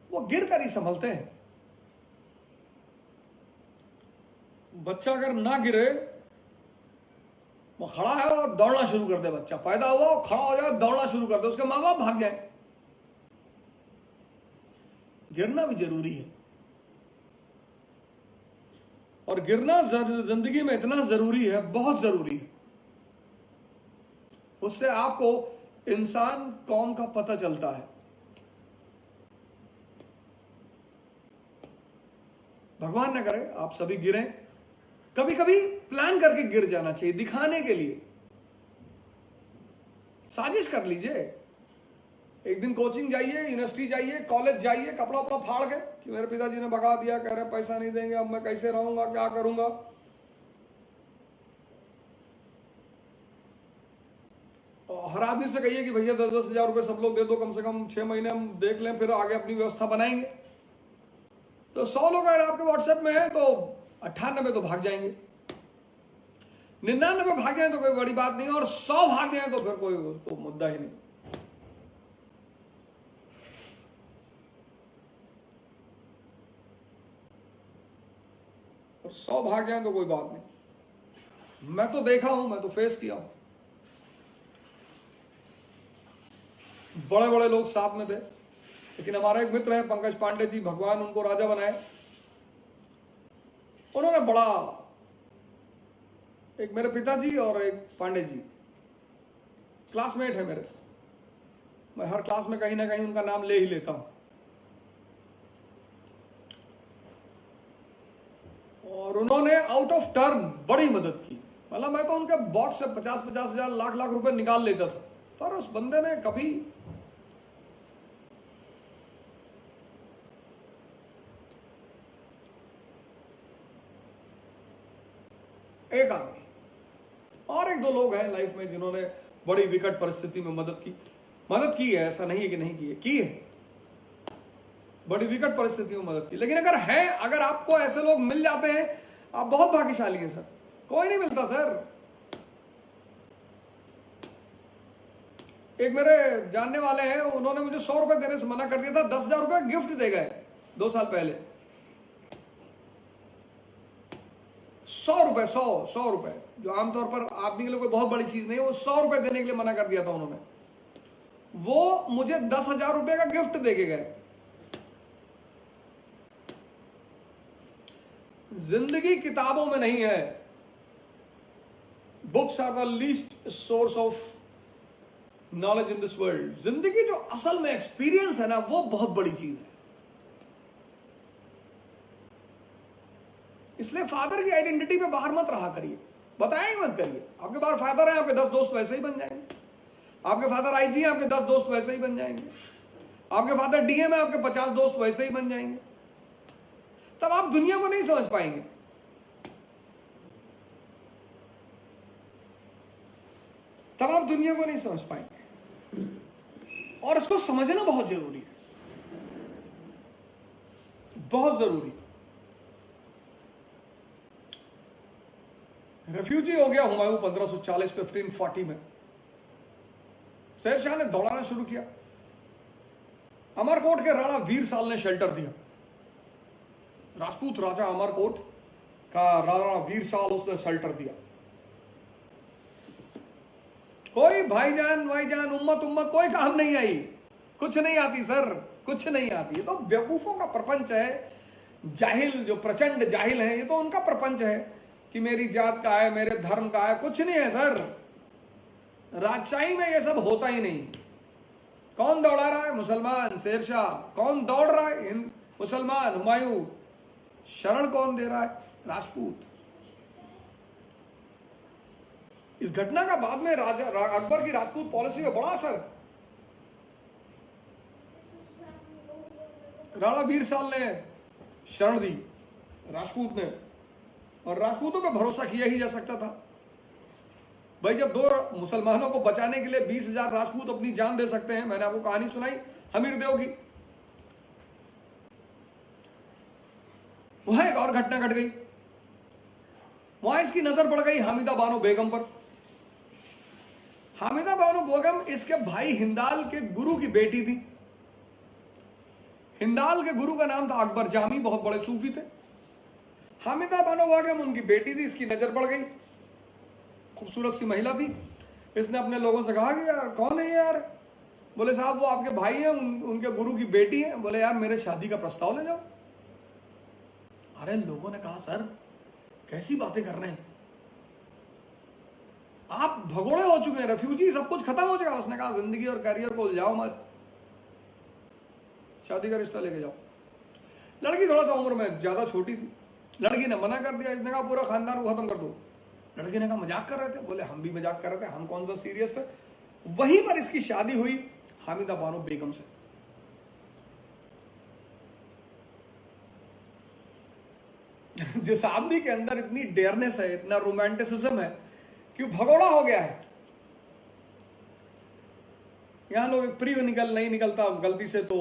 वो गिर कर ही संभलते हैं। बच्चा अगर ना गिरे, वो खड़ा है और दौड़ना शुरू कर दे, बच्चा पैदा हुआ और खड़ा हो जाए, दौड़ना शुरू कर दे, उसके माँ बाप भाग जाए। गिरना भी जरूरी है, और गिरना जिंदगी में इतना जरूरी है, बहुत जरूरी है। उससे आपको इंसान कौम का पता चलता है। भगवान न करे आप सभी गिरें। कभी कभी प्लान करके गिर जाना चाहिए, दिखाने के लिए। साजिश कर लीजिए, एक दिन कोचिंग जाइए, यूनिवर्सिटी जाइए, कॉलेज जाइए, कपड़ा उपड़ा फाड़ के कि मेरे पिताजी ने भगा दिया, कह रहे पैसा नहीं देंगे, अब मैं कैसे रहूंगा, क्या करूंगा। और हर आदमी से कहिए कि भैया 10-10 हजार रुपए सब लोग दे दो, कम से कम 6 महीने हम देख लें, फिर आगे अपनी व्यवस्था बनाएंगे। तो 100 लोग अगर आपके व्हाट्सएप में है तो 98 तो भाग जाएंगे, 99 भाग जाए तो कोई बड़ी बात नहीं, और 100 भाग जाए तो फिर कोई तो मुद्दा ही नहीं। और 100 भाग जाए तो कोई बात नहीं। मैं तो देखा हूं, मैं तो फेस किया हूं। बड़े बड़े लोग साथ में थे, लेकिन हमारा एक मित्र है पंकज पांडे जी, भगवान उनको राजा बनाए। उन्होंने बड़ा, एक मेरे पिताजी और एक पांडे जी क्लासमेट है मेरे, मैं हर क्लास में कहीं ना कहीं उनका नाम ले ही लेता हूं। और उन्होंने आउट ऑफ टर्म बड़ी मदद की। मतलब मैं तो उनके बॉक्स से 50-50 हजार, लाख रुपए निकाल लेता था, पर उस बंदे ने कभी एक आदमी और एक दो लोग हैं लाइफ में जिन्होंने बड़ी विकट परिस्थिति में मदद की है। ऐसा नहीं है कि नहीं की है, बड़ी विकट परिस्थिति में मदद की। लेकिन अगर आपको ऐसे लोग मिल जाते हैं, आप बहुत भाग्यशाली हैं सर। कोई नहीं मिलता सर। एक मेरे जानने वाले हैं, उन्होंने मुझे 100 रुपए देने से मना कर दिया था, 10,000 रुपए गिफ्ट दे गए 2 साल पहले। 100 रुपए, जो आमतौर पर आदमी के लिए कोई बहुत बड़ी चीज नहीं है, वो 100 रुपए देने के लिए मना कर दिया था उन्होंने। वो मुझे 10,000 रुपए का गिफ्ट दे के गए। जिंदगी किताबों में नहीं है। Books are the least source of knowledge in this world. जिंदगी जो असल में एक्सपीरियंस है ना, वो बहुत बड़ी चीज है। इसलिए फादर की आइडेंटिटी पे बाहर मत रहा करिए, बताया ही मत करिए। आपके पास फादर है, आपके 10 दोस्त वैसे ही बन जाएंगे। आपके फादर आईजी हैं, आपके 10 दोस्त वैसे ही बन जाएंगे। आपके फादर डीएम है, आपके 50 दोस्त वैसे ही बन जाएंगे। तब आप दुनिया को नहीं समझ पाएंगे। तब आप दुनिया को नहीं समझ पाएंगे, और इसको समझना बहुत जरूरी है, बहुत जरूरी। रेफ्यूजी हो गया हुमायूं 1540 1540 में। शेर शाह ने दौड़ाना शुरू किया। अमरकोट के राणा वीर साल ने शेल्टर दिया। राजपूत राजा अमरकोट का राणा वीर साल, उसने शेल्टर दिया। कोई भाईजान उम्मत कोई काम नहीं आई, कुछ नहीं आती सर, कुछ नहीं आती। ये तो बेवकूफों का प्रपंच है। जाहिल, जो प्रचंड जाहिल है, ये तो उनका प्रपंच है कि मेरी जात का है, मेरे धर्म का है। कुछ नहीं है सर, राजशाही में ये सब होता ही नहीं। कौन दौड़ा रहा है? मुसलमान शेरशाह। कौन दौड़ रहा है? मुसलमान हुमायूं। शरण कौन दे रहा है? राजपूत। इस घटना का बाद में राजा अकबर की राजपूत पॉलिसी में बड़ा असर। राणा वीर साल ने शरण दी राजपूत ने, और राजपूतों पे भरोसा किया ही जा सकता था। भाई जब दो मुसलमानों को बचाने के लिए 20,000 राजपूत अपनी जान दे सकते हैं। मैंने आपको कहानी सुनाई हमीर देव की। वहां एक और घटना घट गई। वहां इसकी नजर पड़ गई हामिदा बानो बेगम पर। हामिदा बानो बेगम इसके भाई हिंदाल के गुरु की बेटी थी। हिंदाल के गुरु का नाम था अकबर जामी, बहुत बड़े सूफी थे। हामिदा बानो बेगम उनकी बेटी थी। इसकी नजर पड़ गई, खूबसूरत सी महिला थी। इसने अपने लोगों से कहा कि यार कौन है यार? बोले साहब वो आपके भाई हैं, उनके गुरु की बेटी है। बोले यार मेरे शादी का प्रस्ताव ले जाओ। अरे लोगों ने कहा सर कैसी बातें कर रहे हैं आप, भगोड़े हो चुके हैं, रेफ्यूजी, सब कुछ खत्म हो जाएगा। उसने कहा जिंदगी और करियर को उलझाओ मत, शादी का रिश्ता लेके जाओ। लड़की थोड़ा सा उम्र में ज्यादा छोटी थी। लड़की ने मना कर दिया। इसने कहा पूरा खानदान को खत्म कर दो। लड़की ने कहा मजाक कर रहे थे। बोले हम भी मजाक कर रहे थे, हम कौन सा सीरियस थे। वहीं पर इसकी शादी हुई हामिदा बानो बेगम से। जिस आदमी के अंदर इतनी डेयरनेस है, इतना रोमांटिसिज्म है कि भगोड़ा हो गया है। यहां लोग प्री नहीं निकलता गलती से तो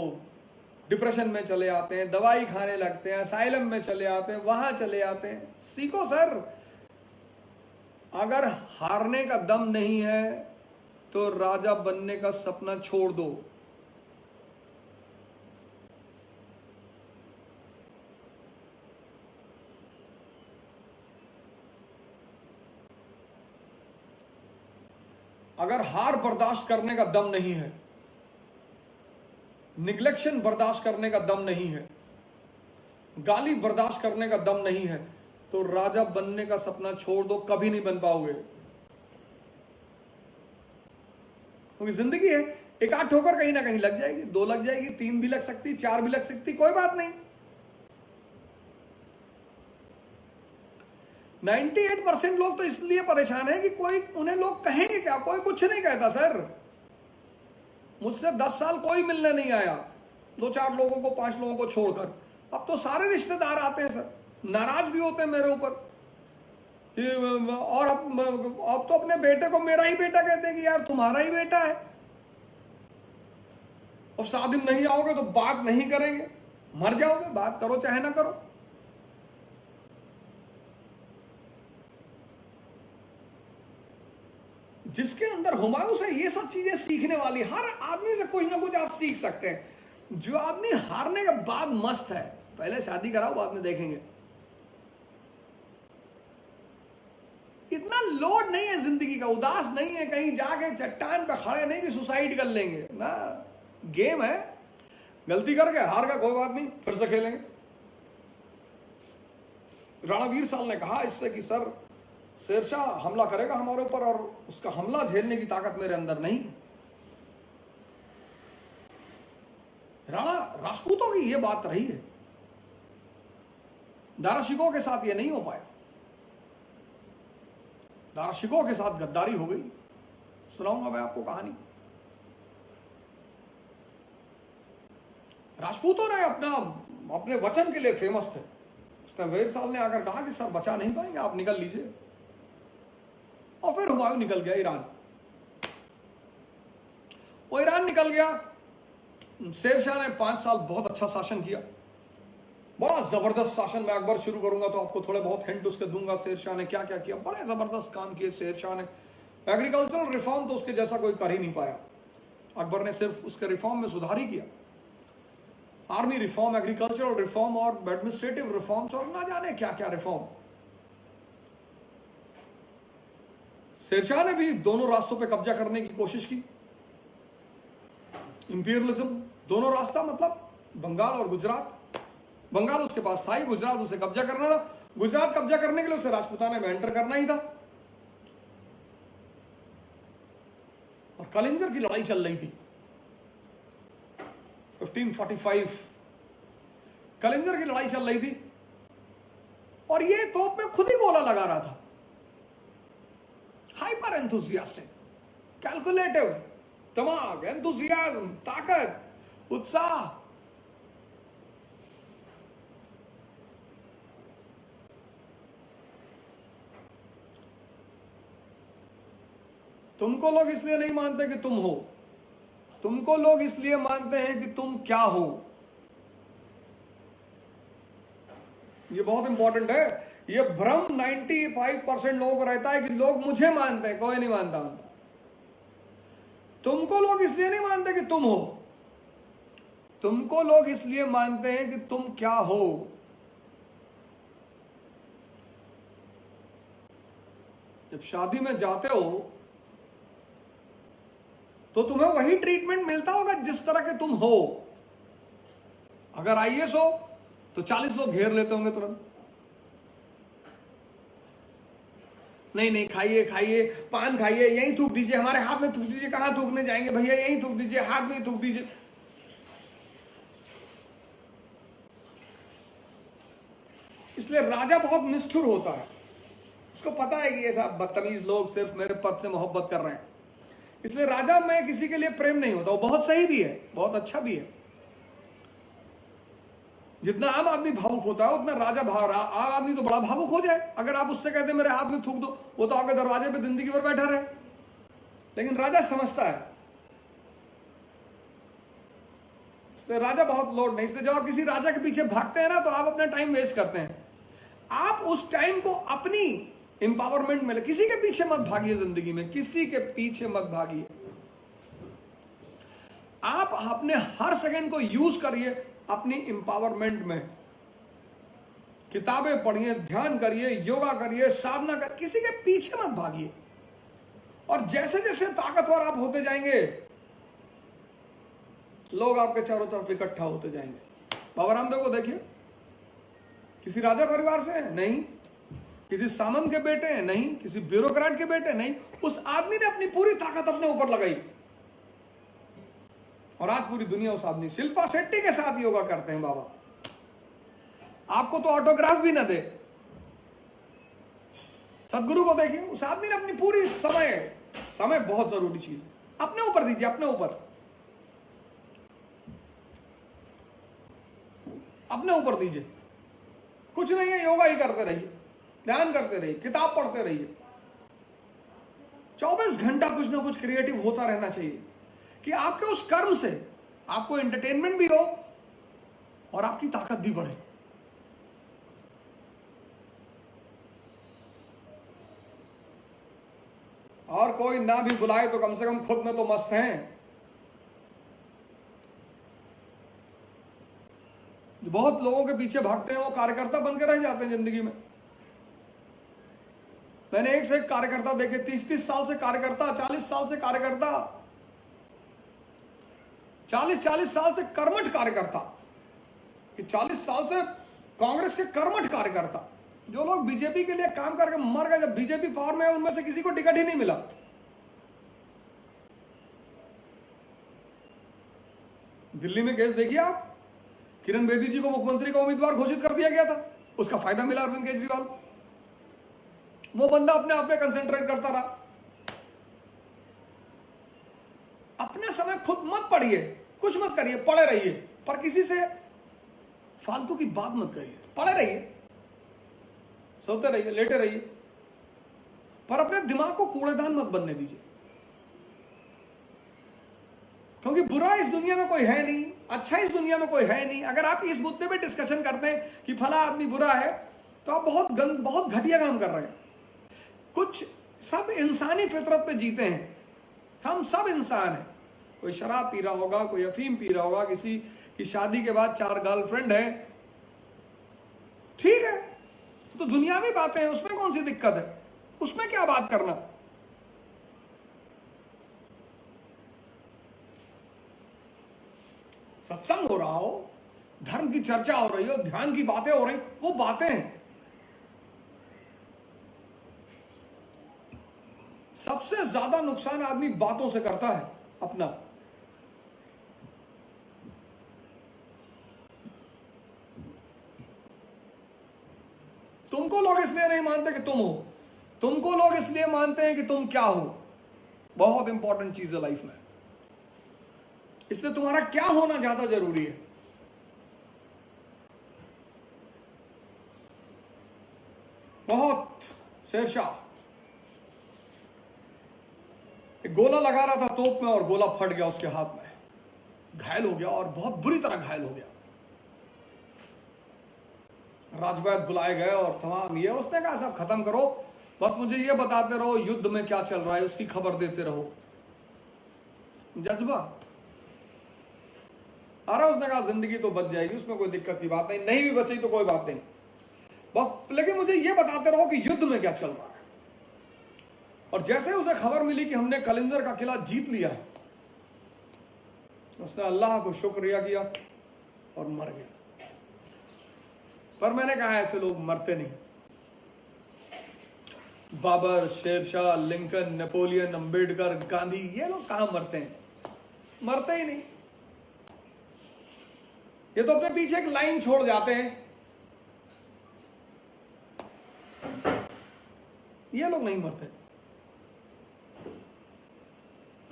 डिप्रेशन में चले आते हैं, दवाई खाने लगते हैं, असाइलम में चले आते हैं, वहां चले आते हैं। सीखो सर, अगर हारने का दम नहीं है तो राजा बनने का सपना छोड़ दो। अगर हार बर्दाश्त करने का दम नहीं है, निग्लेक्शन बर्दाश्त करने का दम नहीं है, गाली बर्दाश्त करने का दम नहीं है, तो राजा बनने का सपना छोड़ दो, कभी नहीं बन पाओगे। क्योंकि जिंदगी है, एक आध ठोकर कहीं ना कहीं लग जाएगी, 2 लग जाएगी, 3 भी लग सकती, 4 भी लग सकती, कोई बात नहीं। 98% लोग तो इसलिए परेशान है कि कोई उन्हें लोग कहेंगे क्या। कोई कुछ नहीं कहता सर। मुझसे 10 साल कोई मिलने नहीं आया, 2-4 लोगों को, 5 लोगों को छोड़कर। अब तो सारे रिश्तेदार आते हैं सर, नाराज भी होते हैं मेरे ऊपर। और अब तो अपने बेटे को मेरा ही बेटा कहते हैं कि यार तुम्हारा ही बेटा है। और शादी में नहीं आओगे तो बात नहीं करेंगे, मर जाओगे, बात करो चाहे ना करो। जिसके अंदर हुमायूं से ये सब चीजें सीखने वाली, हर आदमी से कुछ ना कुछ आप सीख सकते हैं। जो आदमी हारने के बाद मस्त है, पहले शादी कराओ बाद में देखेंगे। इतना लोड नहीं है जिंदगी का, उदास नहीं है, कहीं जाके चट्टान पे खड़े नहीं कि सुसाइड कर लेंगे ना। गेम है, गलती करके हार का कोई बात नहीं, फिर से खेलेंगे। रणवीर साल ने कहा इससे कि सर शेरशाह हमला करेगा हमारे ऊपर और उसका हमला झेलने की ताकत मेरे अंदर नहीं। राणा राजपूतों की यह बात रही है, दारा शिकोह के साथ यह नहीं हो पाया। दारा शिकोह के साथ गद्दारी हो गई। सुनाऊंगा मैं आपको कहानी। राजपूतों ने अपने वचन के लिए फेमस थे। उसने वेद साहब ने आकर कहा कि सर बचा नहीं पाएंगे, आप निकल लीजिए। और फिर हुमायूं निकल गया ईरान। वो ईरान निकल गया। शेरशाह ने 5 साल बहुत अच्छा शासन किया, बड़ा जबरदस्त शासन। मैं अकबर शुरू करूंगा तो आपको थोड़े बहुत हिंट उसके दूंगा, शेरशाह ने क्या क्या किया। बड़े जबरदस्त काम किए शेरशाह ने। एग्रीकल्चरल रिफॉर्म तो उसके जैसा कोई कर ही नहीं पाया। अकबर ने सिर्फ उसके रिफॉर्म में सुधार ही किया। आर्मी रिफॉर्म, एग्रीकल्चरल रिफॉर्म और एडमिनिस्ट्रेटिव रिफॉर्म्स और ना जाने क्या क्या रिफॉर्म। शेरशाह ने भी दोनों रास्तों पे कब्जा करने की कोशिश की। इंपीरियलिज्म, दोनों रास्ता मतलब बंगाल और गुजरात। बंगाल उसके पास था ही, गुजरात उसे कब्जा करना था। गुजरात कब्जा करने के लिए उसे राजपुताना में एंटर करना ही था। और कलिंजर की लड़ाई चल रही थी 1545। कलिंजर की लड़ाई चल रही थी और ये तोप में खुद ही गोला लगा रहा था। हाइपर एंथुसियास्टिक, कैलकुलेटिव, दिमाग, एंथुसियाज्म, ताकत, उत्साह। तुमको लोग इसलिए नहीं मानते कि तुम हो, तुमको लोग इसलिए मानते हैं कि तुम क्या हो। ये बहुत इंपॉर्टेंट है। ये भ्रम 95% लोगों को रहता है कि लोग मुझे मानते हैं, कोई नहीं मानता। तुमको लोग इसलिए नहीं मानते कि तुम हो, तुमको लोग इसलिए मानते हैं कि तुम क्या हो। जब शादी में जाते हो तो तुम्हें वही ट्रीटमेंट मिलता होगा जिस तरह के तुम हो। अगर आईएएस हो तो 40 लोग घेर लेते होंगे तुरंत। नहीं नहीं, खाइए खाइए, पान खाइए, यहीं थूक दीजिए, हमारे हाथ में थूक दीजिए। कहां थूकने जाएंगे भैया, यहीं थूक दीजिए, हाथ में थूक दीजिए। इसलिए राजा बहुत निष्ठुर होता है। उसको पता है कि ये सब बदतमीज लोग सिर्फ मेरे पद से मोहब्बत कर रहे हैं, इसलिए राजा में किसी के लिए प्रेम नहीं होता। वो बहुत सही भी है, बहुत अच्छा भी है। जितना आम आदमी भावुक होता है उतना राजा आम आदमी तो बड़ा भावुक हो जाए। अगर आप उससे कहते मेरे हाथ में थूक दो, वो तो आपके दरवाजे पे जिंदगी भर बैठा रहे। लेकिन राजा समझता है, इसलिए राजा बहुत लोड नहीं। इसलिए जब आप किसी राजा के पीछे भागते हैं ना तो आप अपना टाइम वेस्ट करते हैं। आप उस टाइम को अपनी एम्पावरमेंट में, किसी के पीछे मत भागिए। जिंदगी में किसी के पीछे मत भागिए। आप अपने हर सेकंड को यूज करिए अपनी एम्पावरमेंट में। किताबें पढ़िए, ध्यान करिए, योगा करिए, साधना करिए, किसी के पीछे मत भागिए। और जैसे जैसे ताकतवर आप होते जाएंगे, लोग आपके चारों तरफ इकट्ठा होते जाएंगे। बाबा रामदेव को देखिए, किसी राजा परिवार से है नहीं, किसी सामंत के बेटे हैं नहीं, किसी ब्यूरोक्रेट के बेटे नहीं। उस आदमी ने अपनी पूरी ताकत अपने ऊपर लगाई और आज पूरी दुनिया उस आदमी शिल्पा शेट्टी के साथ योगा करते हैं। बाबा आपको तो ऑटोग्राफ भी ना दे। सदगुरु को देखिए, उस आदमी ने अपनी पूरी समय बहुत जरूरी चीज है, अपने ऊपर दीजिए, अपने ऊपर दीजिए। कुछ नहीं है, योगा ही करते रहिए, ध्यान करते रहिए, किताब पढ़ते रहिए। 24 घंटा कुछ ना कुछ क्रिएटिव होता रहना चाहिए कि आपके उस कर्म से आपको एंटरटेनमेंट भी हो और आपकी ताकत भी बढ़े। और कोई ना भी बुलाए तो कम से कम खुद में तो मस्त हैं। बहुत लोगों के पीछे भागते हैं, वो कार्यकर्ता बनकर रह जाते हैं जिंदगी में। मैंने एक से एक कार्यकर्ता देखे, 30-30 साल से कार्यकर्ता, 40 साल से कार्यकर्ता, 40-40 साल से कर्मठ कार्यकर्ता, 40 साल से कांग्रेस के कर्मठ कार्यकर्ता। जो लोग बीजेपी के लिए काम करके मर गए, जब बीजेपी पावर में है, उनमें से किसी को टिकट ही नहीं मिला। दिल्ली में केस देखिए आप, किरण बेदी जी को मुख्यमंत्री का उम्मीदवार घोषित कर दिया गया था, उसका फायदा मिला अरविंद केजरीवाल। वो बंदा अपने आप में कंसेंट्रेट करता रहा। अपना समय खुद मत पढ़िए, कुछ मत करिए, पढ़े रहिए, पर किसी से फालतू की बात मत करिए, पढ़े रहिए। सोते रहिए, लेटे रहिए, पर अपने दिमाग को कूड़ेदान मत बनने दीजिए, क्योंकि बुरा इस दुनिया में कोई है नहीं, अच्छा इस दुनिया में कोई है नहीं। अगर आप इस मुद्दे पे डिस्कशन करते हैं कि फला आदमी बुरा है, तो आप बहुत घटिया काम कर रहे हैं। कुछ सब इंसानी फितरत पे जीते हैं, हम सब इंसान हैं। कोई शराब पी रहा होगा, कोई अफीम पी रहा होगा, किसी की शादी के बाद 4 गर्लफ्रेंड है, ठीक है, तो दुनियावी बातें हैं, उसमें कौन सी दिक्कत है, उसमें क्या बात करना। सत्संग हो रहा हो, धर्म की चर्चा हो रही हो, ध्यान की बातें हो रही, वो बातें हैं। सबसे ज्यादा नुकसान आदमी बातों से करता है अपना। तुमको लोग इसलिए नहीं मानते कि तुम हो, तुमको लोग इसलिए मानते हैं कि तुम क्या हो। बहुत इंपॉर्टेंट चीज है लाइफ में, इसलिए तुम्हारा क्या होना ज्यादा जरूरी है। बहुत शेरशाह एक गोला लगा रहा था तोप में और गोला फट गया उसके हाथ में, घायल हो गया और बहुत बुरी तरह घायल हो गया। राजवैद बुलाए गए और तमाम ये, उसने कहा सब खत्म करो, बस मुझे ये बताते रहो युद्ध में क्या चल रहा है, उसकी खबर देते रहो। जज्बा। अरे उसने कहा जिंदगी तो बच जाएगी, उसमें कोई दिक्कत की बात नहीं, नहीं भी बची तो कोई बात नहीं, बस लेकिन मुझे ये बताते रहो कि युद्ध में क्या चल रहा है। और जैसे उसे खबर मिली कि हमने कलिंजर का किला जीत लिया, उसने अल्लाह को शुक्रिया किया और मर गया। पर मैंने कहा ऐसे लोग मरते नहीं। बाबर, शेरशाह, लिंकन, नेपोलियन, अंबेडकर, गांधी, ये लोग कहां मरते हैं? मरते ही नहीं। ये तो अपने पीछे एक लाइन छोड़ जाते हैं। ये लोग नहीं मरते,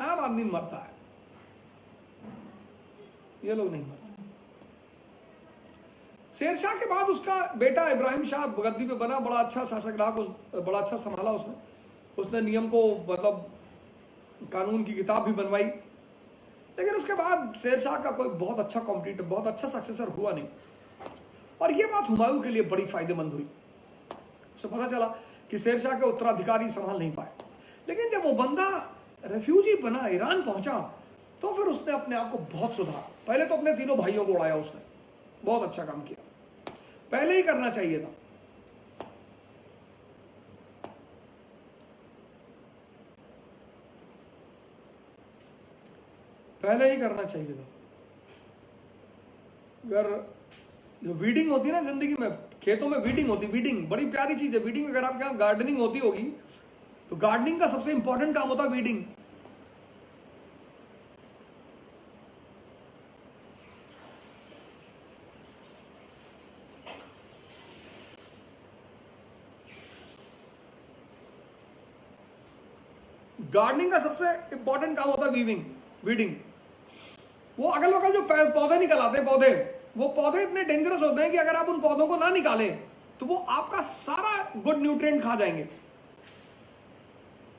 आम आदमी मरता है, ये लोग नहीं मरते। शेरशाह के बाद उसका बेटा इब्राहिम शाह गद्दी पे बना, बड़ा अच्छा शासक रहा, बड़ा अच्छा संभाला उसने नियम को, मतलब कानून की किताब भी बनवाई। लेकिन उसके बाद शेरशाह का कोई बहुत अच्छा कॉम्पिटिटर, बहुत अच्छा सक्सेसर हुआ नहीं। और ये बात हुमायूं के लिए बड़ी फायदेमंद हुई। उसे पता चला कि शेरशाह के उत्तराधिकारी संभाल नहीं पाए, लेकिन जब वो बंदा रेफ्यूजी बना, ईरान पहुंचा, तो फिर उसने अपने आप को बहुत सुधारा। पहले तो अपने तीनों भाइयों को उड़ाया उसने, बहुत अच्छा काम किया, पहले ही करना चाहिए था। पहले ही करना चाहिए था। अगर जो वीडिंग होती है ना जिंदगी में, खेतों में वीडिंग होती, वीडिंग बड़ी प्यारी चीज है। वीडिंग, अगर आपके यहाँ गार्डनिंग होती होगी तो गार्डनिंग का सबसे इंपॉर्टेंट काम होता है वीडिंग। गार्डनिंग का सबसे इंपॉर्टेंट काम होता है वीडिंग। वो अगल बगल जो पौधे निकल आते हैं, वो पौधे इतने डेंजरस होते हैं कि अगर आप उन पौधों को ना निकालें तो वो आपका सारा गुड न्यूट्रिएंट खा जाएंगे।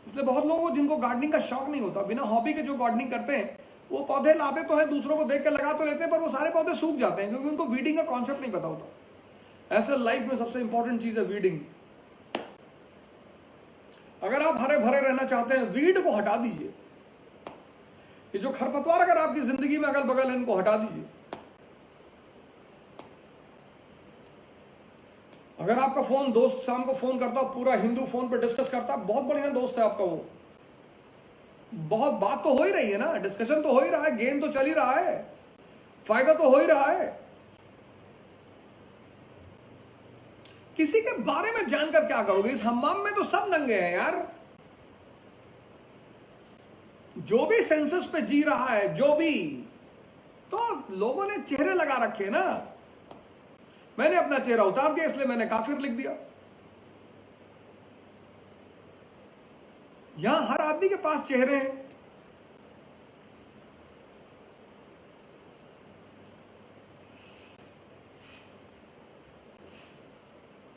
इसलिए बहुत लोगों को जिनको गार्डनिंग का शौक नहीं होता, बिना हॉबी के जो गार्डनिंग करते हैं, वो पौधे लाते तो हैं, दूसरों को देख के लगा तो लेते हैं, पर वो सारे पौधे सूख जाते हैं क्योंकि उनको वीडिंग का कॉन्सेप्ट नहीं पता होता। ऐसे लाइफ में सबसे इंपॉर्टेंट चीज है वीडिंग। अगर आप हरे भरे रहना चाहते हैं, वीड को हटा दीजिए। ये जो खरपतवार अगर आपकी जिंदगी में अगल बगल है, इनको हटा दीजिए। अगर आपका फोन दोस्त शाम को फोन करता, पूरा हिंदू फोन पे डिस्कस करता, बहुत बढ़िया दोस्त है आपका वो, बहुत बात तो हो ही रही है ना, डिस्कशन तो हो ही रहा है, गेम तो चल ही रहा है, फायदा तो हो ही रहा है। किसी के बारे में जानकर क्या करोगे? इस हम्माम में तो सब नंगे हैं यार। जो भी सेंसस पे जी रहा है, जो भी, तो लोगों ने चेहरे लगा रखे ना। मैंने अपना चेहरा उतार दिया, इसलिए मैंने काफिर लिख दिया। यहां हर आदमी के पास चेहरे हैं।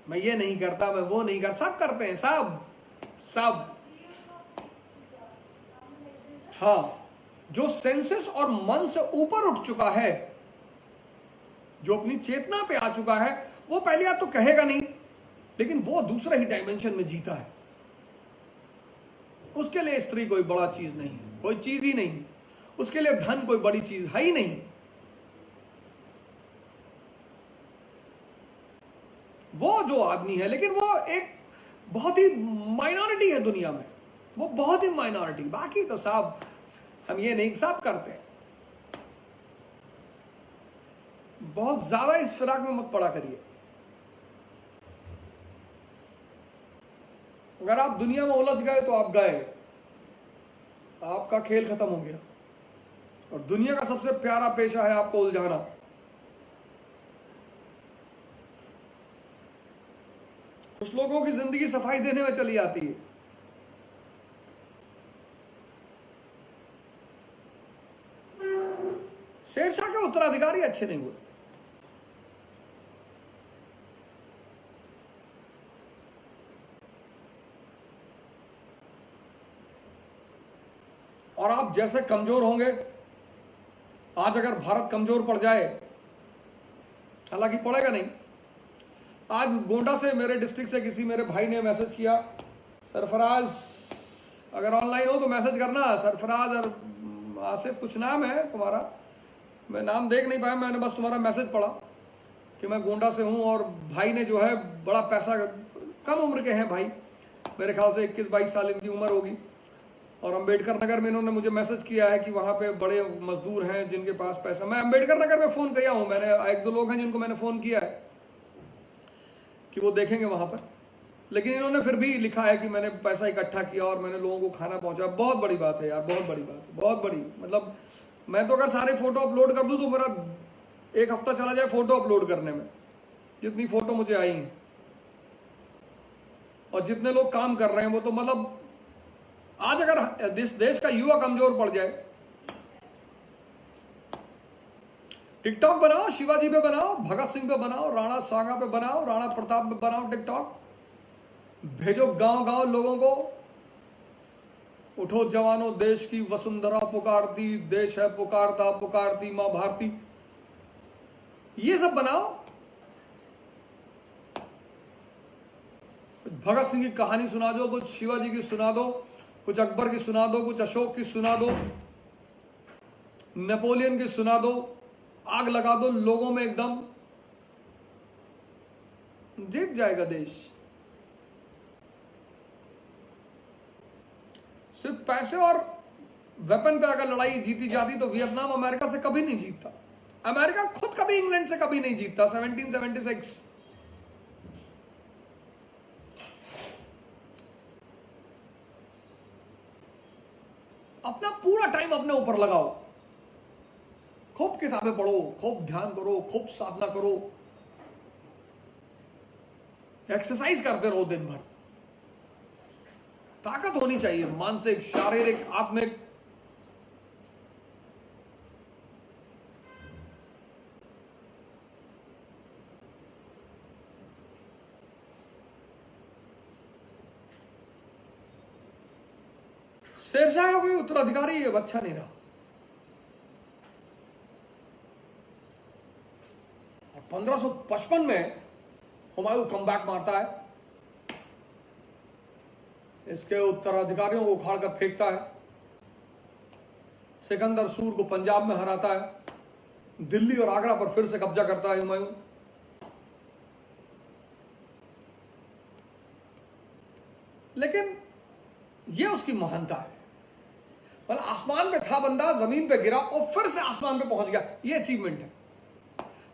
मैं ये नहीं करता, मैं वो नहीं कर, सब करते हैं, सब सब। हाँ, जो सेंसेस और मन से ऊपर उठ चुका है, जो अपनी चेतना पे आ चुका है, वो पहली बात तो कहेगा नहीं, लेकिन वो दूसरे ही डायमेंशन में जीता है। उसके लिए स्त्री कोई बड़ा चीज नहीं है, कोई चीज ही नहीं। उसके लिए धन कोई बड़ी चीज है ही नहीं। वो जो आदमी है, लेकिन वो एक बहुत ही माइनॉरिटी है दुनिया में, वो बहुत ही माइनॉरिटी। बाकी तो सब हम ये नहीं, सब करते हैं। बहुत ज्यादा इस फिराक में मत पड़ा करिए। अगर आप दुनिया में उलझ गए तो आप गए, आपका खेल खत्म हो गया। और दुनिया का सबसे प्यारा पेशा है आपको उलझाना। कुछ लोगों की जिंदगी सफाई देने में चली आती है। शेरशाह के उत्तराधिकारी अच्छे नहीं हुए। और आप जैसे कमजोर होंगे, आज अगर भारत कमजोर पड़ जाए, हालांकि पड़ेगा नहीं। आज गोंडा से, मेरे डिस्ट्रिक्ट से किसी मेरे भाई ने मैसेज किया, सरफराज अगर ऑनलाइन हो तो मैसेज करना, सरफराज और आसिफ कुछ नाम है तुम्हारा, मैं नाम देख नहीं पाया, मैंने बस तुम्हारा मैसेज पढ़ा कि मैं गोंडा से हूँ। और भाई ने जो है बड़ा पैसा, कम उम्र के हैं भाई, मेरे ख्याल से 21-22 साल इनकी उम्र होगी। और अंबेडकर नगर में इन्होंने मुझे मैसेज किया है कि वहाँ पे बड़े मजदूर हैं जिनके पास पैसा। मैं अंबेडकर नगर में फ़ोन किया हूँ, मैंने 1-2 लोग हैं जिनको मैंने फ़ोन किया है कि वो देखेंगे वहाँ पर। लेकिन इन्होंने फिर भी लिखा है कि मैंने पैसा इकट्ठा किया और मैंने लोगों को खाना पहुँचाया। बहुत बड़ी बात है यार, बहुत बड़ी बात है, बहुत बड़ी। मतलब मैं तो अगर सारे फ़ोटो अपलोड कर दूँ तो मेरा 1 हफ्ता चला जाए फ़ोटो अपलोड करने में, जितनी फ़ोटो मुझे आई हैं। और जितने लोग काम कर रहे हैं वो तो, मतलब आज अगर देश का युवा कमजोर पड़ जाए, टिकटॉक बनाओ, शिवाजी पे बनाओ, भगत सिंह पे बनाओ, राणा सांगा पे बनाओ, राणा प्रताप पे बनाओ टिकटॉक, भेजो गांव गांव लोगों को, उठो जवानों देश की वसुंधरा पुकारती, देश है पुकारता पुकारती मां भारती, ये सब बनाओ। भगत सिंह की कहानी सुना दो, कुछ शिवाजी की सुना दो, कुछ अकबर की सुना दो, कुछ अशोक की सुना दो, नेपोलियन की सुना दो, आग लगा दो लोगों में, एकदम जीत जाएगा देश। सिर्फ पैसे और वेपन पे अगर लड़ाई जीती जाती तो वियतनाम अमेरिका से कभी नहीं जीतता। अमेरिका खुद कभी इंग्लैंड से कभी नहीं जीतता। 1776 अपना पूरा टाइम अपने ऊपर लगाओ, खूब किताबें पढ़ो, खूब ध्यान करो, खूब साधना करो, एक्सरसाइज करते रहो दिन भर। ताकत होनी चाहिए, मानसिक, शारीरिक, आत्मिक। शेरशाह का कोई उत्तराधिकारी अब अच्छा नहीं रहा। 1555 में हुमायूं कमबैक मारता है, इसके उत्तराधिकारियों को उखाड़ कर फेंकता है, सिकंदर सूर को पंजाब में हराता है, दिल्ली और आगरा पर फिर से कब्जा करता है हुमायूं। लेकिन यह उसकी महानता है, मतलब आसमान पे था बंदा, जमीन पे गिरा और फिर से आसमान पे पहुंच गया, यह अचीवमेंट है।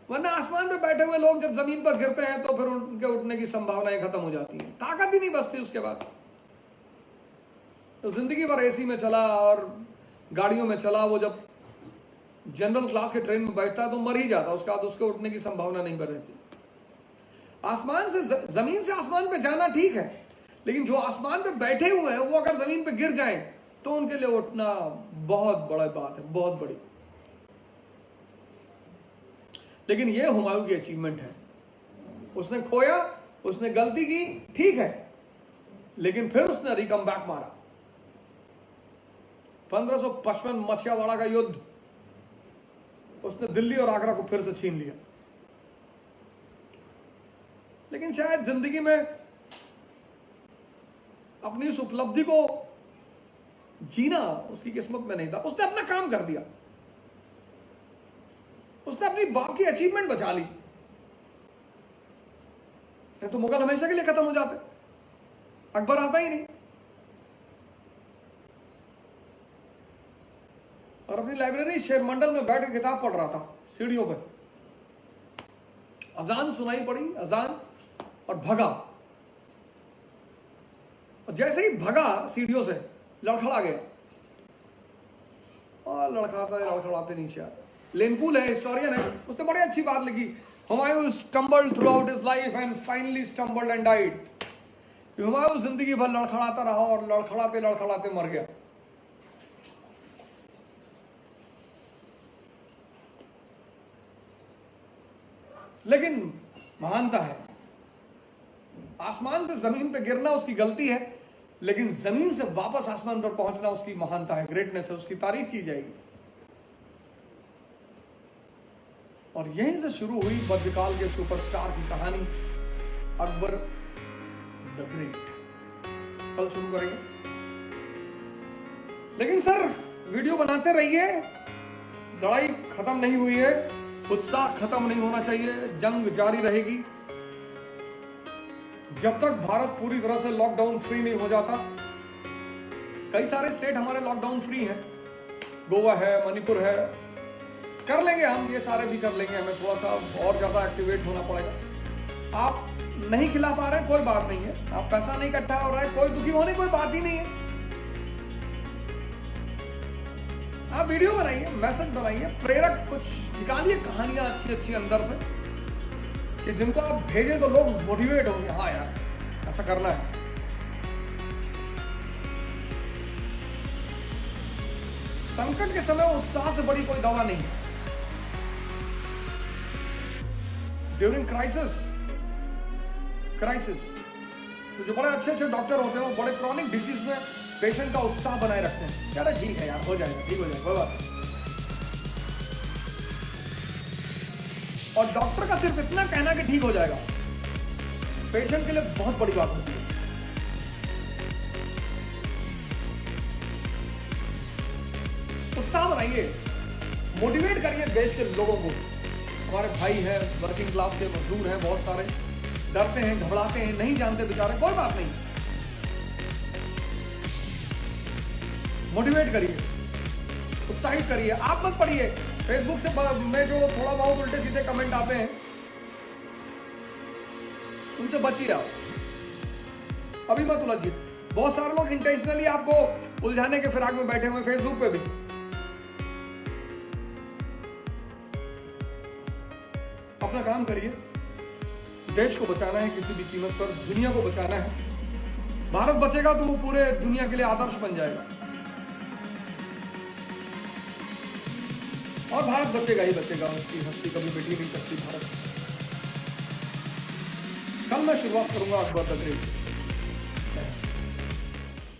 वरना आसमान पे बैठे हुए लोग जब जमीन पर गिरते हैं तो फिर उनके उठने की संभावनाएं खत्म हो जाती हैं, ताकत ही नहीं बचती उसके बाद। तो जिंदगी भर एसी में चला और गाड़ियों में चला, वो जब जनरल क्लास के ट्रेन में बैठता है तो मर ही जाता, उसके बाद उसके उठने की संभावना नहीं रहती। आसमान से, जमीन से आसमान पे जाना ठीक है, लेकिन जो आसमान पे बैठे हुए हैं वो अगर जमीन पे गिर जाएं तो उनके लिए उठना बहुत बड़ा बात है, बहुत बड़ी। लेकिन ये हुमायूं की अचीवमेंट है, उसने खोया उसने गलती की, ठीक है, लेकिन फिर उसने रिकम बैक मारा। 1555 मछियावाड़ा का युद्ध, उसने दिल्ली और आगरा को फिर से छीन लिया। लेकिन शायद जिंदगी में अपनी उस उपलब्धि को जीना उसकी किस्मत में नहीं था। उसने अपना काम कर दिया, उसने अपनी बाप की अचीवमेंट बचा ली। तो मुगल हमेशा के लिए खत्म हो जाते, अकबर आता ही नहीं। और अपनी लाइब्रेरी शेरमंडल में बैठ के किताब पढ़ रहा था, सीढ़ियों पे अजान सुनाई पड़ी, अजान, और भगा। और जैसे ही भगा सीढ़ियों से, लड़खड़ा गया और लड़खड़ाते नीचे आ। लेनपूल है, हिस्टोरियन है, उसने बड़ी अच्छी बात लिखी, Humayun stumbled throughout his life and finally stumbled and died। कि हुमायूं जिंदगी भर लड़खड़ाता रहा और लड़खड़ाते लड़खड़ाते मर गया। लेकिन महानता है, आसमान से जमीन पे गिरना उसकी गलती है, लेकिन जमीन से वापस आसमान पर पहुंचना उसकी महानता है, ग्रेटनेस है, उसकी तारीफ की जाएगी। और यहीं से शुरू हुई मध्यकाल के सुपरस्टार की कहानी, अकबर द ग्रेट। कल शुरू करेंगे। लेकिन सर वीडियो बनाते रहिए, लड़ाई खत्म नहीं हुई है, उत्साह खत्म नहीं होना चाहिए, जंग जारी रहेगी जब तक भारत पूरी तरह से लॉकडाउन फ्री नहीं हो जाता। कई सारे स्टेट हमारे लॉकडाउन फ्री हैं, गोवा है, मणिपुर है, कर लेंगे हम, ये सारे भी कर लेंगे। हमें थोड़ा सा और ज्यादा एक्टिवेट होना पड़ेगा। आप नहीं खिला पा रहे, कोई बात नहीं है, आप पैसा नहीं इकट्ठा हो रहा है, कोई दुखी होने कोई बात ही नहीं है। आप वीडियो बनाइए, मैसेज बनाइए, प्रेरक कुछ निकालिए, कहानियां अच्छी अच्छी अंदर से, कि जिनको आप भेजें तो लोग मोटिवेट होंगे, हाँ यार ऐसा करना है। संकट के समय उत्साह से बड़ी कोई दवा नहीं है। ड्यूरिंग क्राइसिस तो जो बड़े अच्छे अच्छे डॉक्टर होते हैं वो बड़े क्रॉनिक डिसीज में पेशेंट का उत्साह बनाए रखते हैं। यार ठीक है यार, हो जाएगा, ठीक हो जाएगा, कोई बात नहीं। और डॉक्टर का सिर्फ इतना कहना कि ठीक हो जाएगा, पेशेंट के लिए बहुत बड़ी बात होती है। उत्साह बनाइए, मोटिवेट करिए देश के लोगों को। हमारे भाई हैं, वर्किंग क्लास के मजदूर हैं, बहुत सारे डरते हैं, घबराते हैं, नहीं जानते बेचारे, कोई बात नहीं, मोटिवेट करिए, उत्साहित करिए। आप मत पढ़िए फेसबुक से में जो थोड़ा बहुत उल्टे सीधे कमेंट आते हैं, उनसे बचिए आप, अभी मत उलझिए। बहुत सारे लोग इंटेंशनली आपको उलझाने के फिराक में बैठे हुए फेसबुक पे भी। अपना काम करिए, देश को बचाना है किसी भी कीमत पर, दुनिया को बचाना है। भारत बचेगा तो वो पूरे दुनिया के लिए आदर्श बन जाएगा, और भारत बचेगा ही बचेगा, उसकी हस्ती कभी मिट ही नहीं सकती भारत। कल मैं शुरुआत करूंगा अकबर द ग्रेट से।